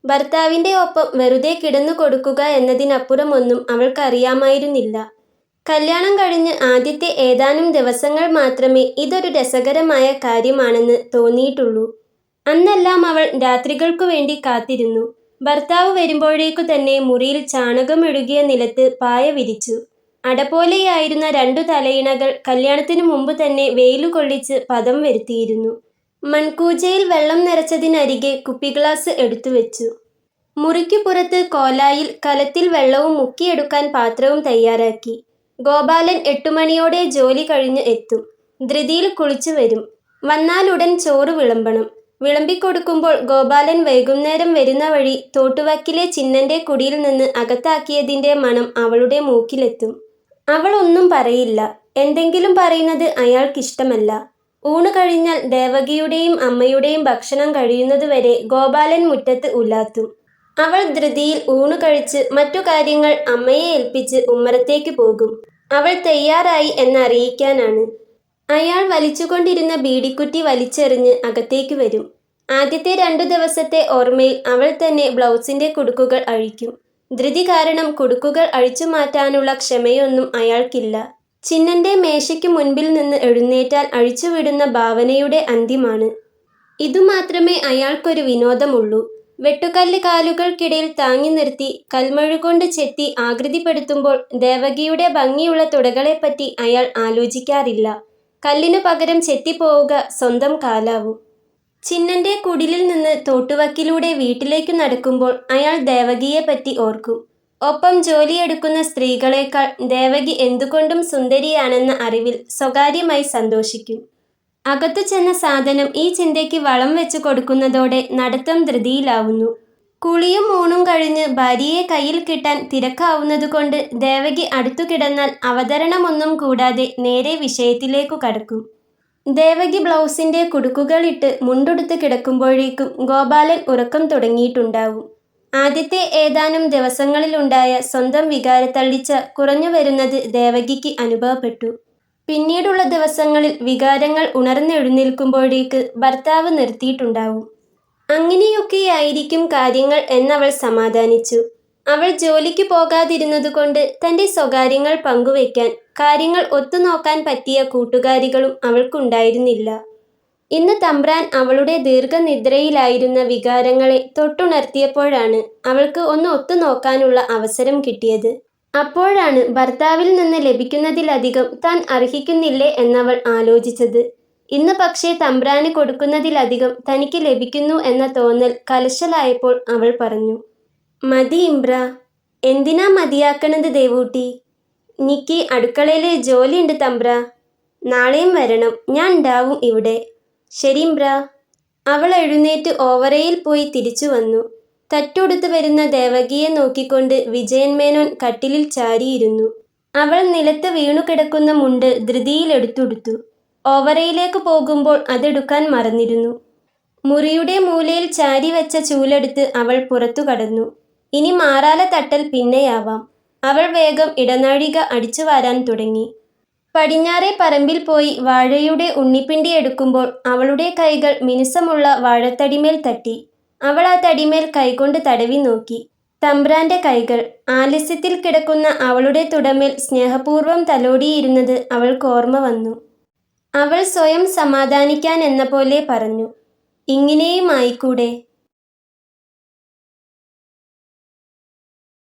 ഭർത്താവിന്റെ ഒപ്പം വെറുതെ കിടന്നു കൊടുക്കുക എന്നതിനപ്പുറമൊന്നും അവൾക്കറിയാമായിരുന്നില്ല. കല്യാണം കഴിഞ്ഞ് ആദ്യത്തെ ഏതാനും ദിവസങ്ങൾ മാത്രമേ ഇതൊരു രസകരമായ കാര്യമാണെന്ന് തോന്നിയിട്ടുള്ളൂ. അന്നെല്ലാം അവൾ രാത്രികൾക്കു വേണ്ടി കാത്തിരുന്നു. ഭർത്താവ് വരുമ്പോഴേക്കു തന്നെ മുറിയിൽ ചാണകമെഴുകിയ നിലത്ത് പായ വിരിച്ചു. അടപോലെയായിരുന്ന 2 തലയിണകൾ കല്യാണത്തിനു മുമ്പ് തന്നെ വെയിലു കൊള്ളിച്ച് പദം വരുത്തിയിരുന്നു. മൺകൂജയിൽ വെള്ളം നിറച്ചതിനരികെ കുപ്പിഗ്ലാസ് എടുത്തുവെച്ചു. മുറിക്കു പുറത്ത് കോലായിൽ കലത്തിൽ വെള്ളവും മുക്കിയെടുക്കാൻ പാത്രവും തയ്യാറാക്കി. ഗോപാലൻ 8 മണിയോടെ ജോലി കഴിഞ്ഞ് എത്തും. ധൃതിയിൽ കുളിച്ചു വരും. വന്നാലുടൻ ചോറ് വിളമ്പണം. വിളമ്പിക്കൊടുക്കുമ്പോൾ ഗോപാലൻ വൈകുന്നേരം വരുന്ന വഴി തോട്ടുവക്കിലെ ചിന്നന്റെ കുടിയിൽ നിന്ന് അകത്താക്കിയതിന്റെ മണം അവളുടെ മൂക്കിലെത്തും. അവൾ ഒന്നും പറയില്ല. എന്തെങ്കിലും പറയുന്നത് അയാൾക്കിഷ്ടമല്ല. ഊണ് കഴിഞ്ഞാൽ ദേവകിയുടെയും അമ്മയുടെയും ഭക്ഷണം കഴിയുന്നതുവരെ ഗോപാലൻ മുറ്റത്ത് ഉലാത്തും. അവൾ ധൃതിയിൽ ഊണു കഴിച്ച് മറ്റു കാര്യങ്ങൾ അമ്മയെ ഏൽപ്പിച്ച് ഉമ്മറത്തേക്ക് പോകും. അവൾ തയ്യാറായി എന്നറിയിക്കാനാണ്. അയാൾ വലിച്ചുകൊണ്ടിരുന്ന ബീഡിക്കുറ്റി വലിച്ചെറിഞ്ഞ് അകത്തേക്ക് വരും. ആദ്യത്തെ 2 ദിവസത്തെ ഓർമ്മയിൽ അവൾ തന്നെ ബ്ലൗസിന്റെ കുടുക്കുകൾ അഴിക്കും. ധൃതി കാരണം കുടുക്കുകൾ അഴിച്ചു മാറ്റാനുള്ള ക്ഷമയൊന്നും അയാൾക്കില്ല. ചിന്നന്റെ മേശയ്ക്ക് മുൻപിൽ നിന്ന് എഴുന്നേറ്റാൽ അഴിച്ചുവിടുന്ന ഭാവനയുടെ അന്ത്യമാണ്. ഇതുമാത്രമേ അയാൾക്കൊരു വിനോദമുള്ളൂ. വെട്ടുകല്ല് കാലുകൾക്കിടയിൽ താങ്ങി നിർത്തി കൽമഴുകൊണ്ട് ചെത്തി ആകൃതിപ്പെടുത്തുമ്പോൾ ദേവകിയുടെ ഭംഗിയുള്ള തുടകളെപ്പറ്റി അയാൾ ആലോചിക്കാറില്ല. കല്ലിനു പകരം ചെത്തിപ്പോവുക സ്വന്തം കാലാവും. ചിന്നന്റെ കുടിലിൽ നിന്ന് തോട്ടുവക്കിലൂടെ വീട്ടിലേക്കു നടക്കുമ്പോൾ അയാൾ ദേവകിയെപ്പറ്റി ഓർക്കും. ഒപ്പം ജോലിയെടുക്കുന്ന സ്ത്രീകളെക്കാൾ ദേവകി എന്തുകൊണ്ടും സുന്ദരിയാണെന്ന അറിവിൽ സ്വകാര്യമായി സന്തോഷിക്കും. അകത്തു ചെന്ന സാധനം ഈ ചിന്തയ്ക്ക് വളം വെച്ചു കൊടുക്കുന്നതോടെ നടത്തം ധൃതിയിലാവുന്നു. കുളിയും ഊണും കഴിഞ്ഞ് ഭാര്യയെ കയ്യിൽ കിട്ടാൻ തിരക്കാവുന്നതുകൊണ്ട് ദേവകി അടുത്തു കിടന്നാൽ അവതരണമൊന്നും കൂടാതെ നേരെ വിഷയത്തിലേക്കു കടക്കും. ദേവകി ബ്ലൗസിന്റെ കുടുക്കുകളിട്ട് മുണ്ടുടുത്ത് കിടക്കുമ്പോഴേക്കും ഗോപാലൻ ഉറക്കം തുടങ്ങിയിട്ടുണ്ടാവും. ആദ്യത്തെ ഏതാനും ദിവസങ്ങളിലുണ്ടായ സ്വന്തം വികാരത്തള്ളിച്ച കുറഞ്ഞു വരുന്നത് ദേവകിക്ക് അനുഭവപ്പെട്ടു. പിന്നീടുള്ള ദിവസങ്ങളിൽ വികാരങ്ങൾ ഉണർന്നെഴുന്നേൽക്കുമ്പോഴേക്ക് ഭർത്താവ് നിർത്തിയിട്ടുണ്ടാവും. അങ്ങനെയൊക്കെയായിരിക്കും കാര്യങ്ങൾ എന്നവൾ സമാധാനിച്ചു. അവൾ ജോലിക്ക് പോകാതിരുന്നതുകൊണ്ട് തന്റെ സ്വകാര്യങ്ങൾ പങ്കുവയ്ക്കാൻ, കാര്യങ്ങൾ ഒത്തുനോക്കാൻ പറ്റിയ കൂട്ടുകാരികളും അവൾക്കുണ്ടായിരുന്നില്ല. ഇന്ന് തമ്പ്രാൻ അവളുടെ ദീർഘനിദ്രയിലായിരുന്ന വികാരങ്ങളെ തൊട്ടുണർത്തിയപ്പോഴാണ് അവൾക്ക് ഒന്ന് ഒത്തുനോക്കാനുള്ള അവസരം കിട്ടിയത്. അപ്പോഴാണ് ഭർത്താവിൽ നിന്ന് ലഭിക്കുന്നതിലധികം താൻ അർഹിക്കുന്നില്ലേ എന്നവൾ ആലോചിച്ചത്. ഇന്ന് പക്ഷേ തമ്പ്രാന് കൊടുക്കുന്നതിലധികം തനിക്ക് ലഭിക്കുന്നു എന്ന തോന്നൽ കലശലായപ്പോൾ അവൾ പറഞ്ഞു, "മതി ഇമ്പ്ര." "എന്തിനാ മതിയാക്കണത് ദേവൂട്ടി? നിക്ക് അടുക്കളയില് ജോലിയുണ്ട് തമ്പ്ര. നാളെയും വരണം, ഞാൻ ഉണ്ടാവും ഇവിടെ." "ശരിമ്പ്ര." അവൾ എഴുന്നേറ്റ് ഓവറയിൽ പോയി തിരിച്ചു വന്നു. തട്ടുടുത്ത് വരുന്ന ദേവകിയെ നോക്കിക്കൊണ്ട് വിജയൻ മേനോൻ കട്ടിലിൽ ചാരിയിരുന്നു. അവൾ നിലത്ത് വീണുകിടക്കുന്ന മുണ്ട് ധൃതിയിലെടുത്തുടുത്തു. ഓവറയിലേക്ക് പോകുമ്പോൾ അതെടുക്കാൻ മറന്നിരുന്നു. മുറിയുടെ മൂലയിൽ ചാരിവെച്ച ചൂലെടുത്ത് അവൾ പുറത്തു കടന്നു. ഇനി മാറാല തട്ടൽ പിന്നെയാവാം. അവൾ വേഗം ഇടനാഴിക അടിച്ചു വാരാൻ തുടങ്ങി. പടിഞ്ഞാറേ പറമ്പിൽ പോയി വാഴയുടെ ഉണ്ണിപ്പിണ്ടി എടുക്കുമ്പോൾ അവളുടെ കൈകൾ മിനുസമുള്ള വാഴത്തടിമേൽ തട്ടി. അവൾ ആ തടിമേൽ കൈകൊണ്ട് തടവി നോക്കി. തമ്പ്രാന്റെ കൈകൾ. ആലസ്യത്തിൽ കിടക്കുന്ന അവളുടെ തുടമേൽ സ്നേഹപൂർവ്വം തലോടിയിരുന്നത് അവൾക്ക് ഓർമ്മ വന്നു. അവൾ സ്വയം സമാധാനിക്കാൻ എന്ന പോലെ പറഞ്ഞു, "ഇങ്ങനെയും ആയിക്കൂടെ?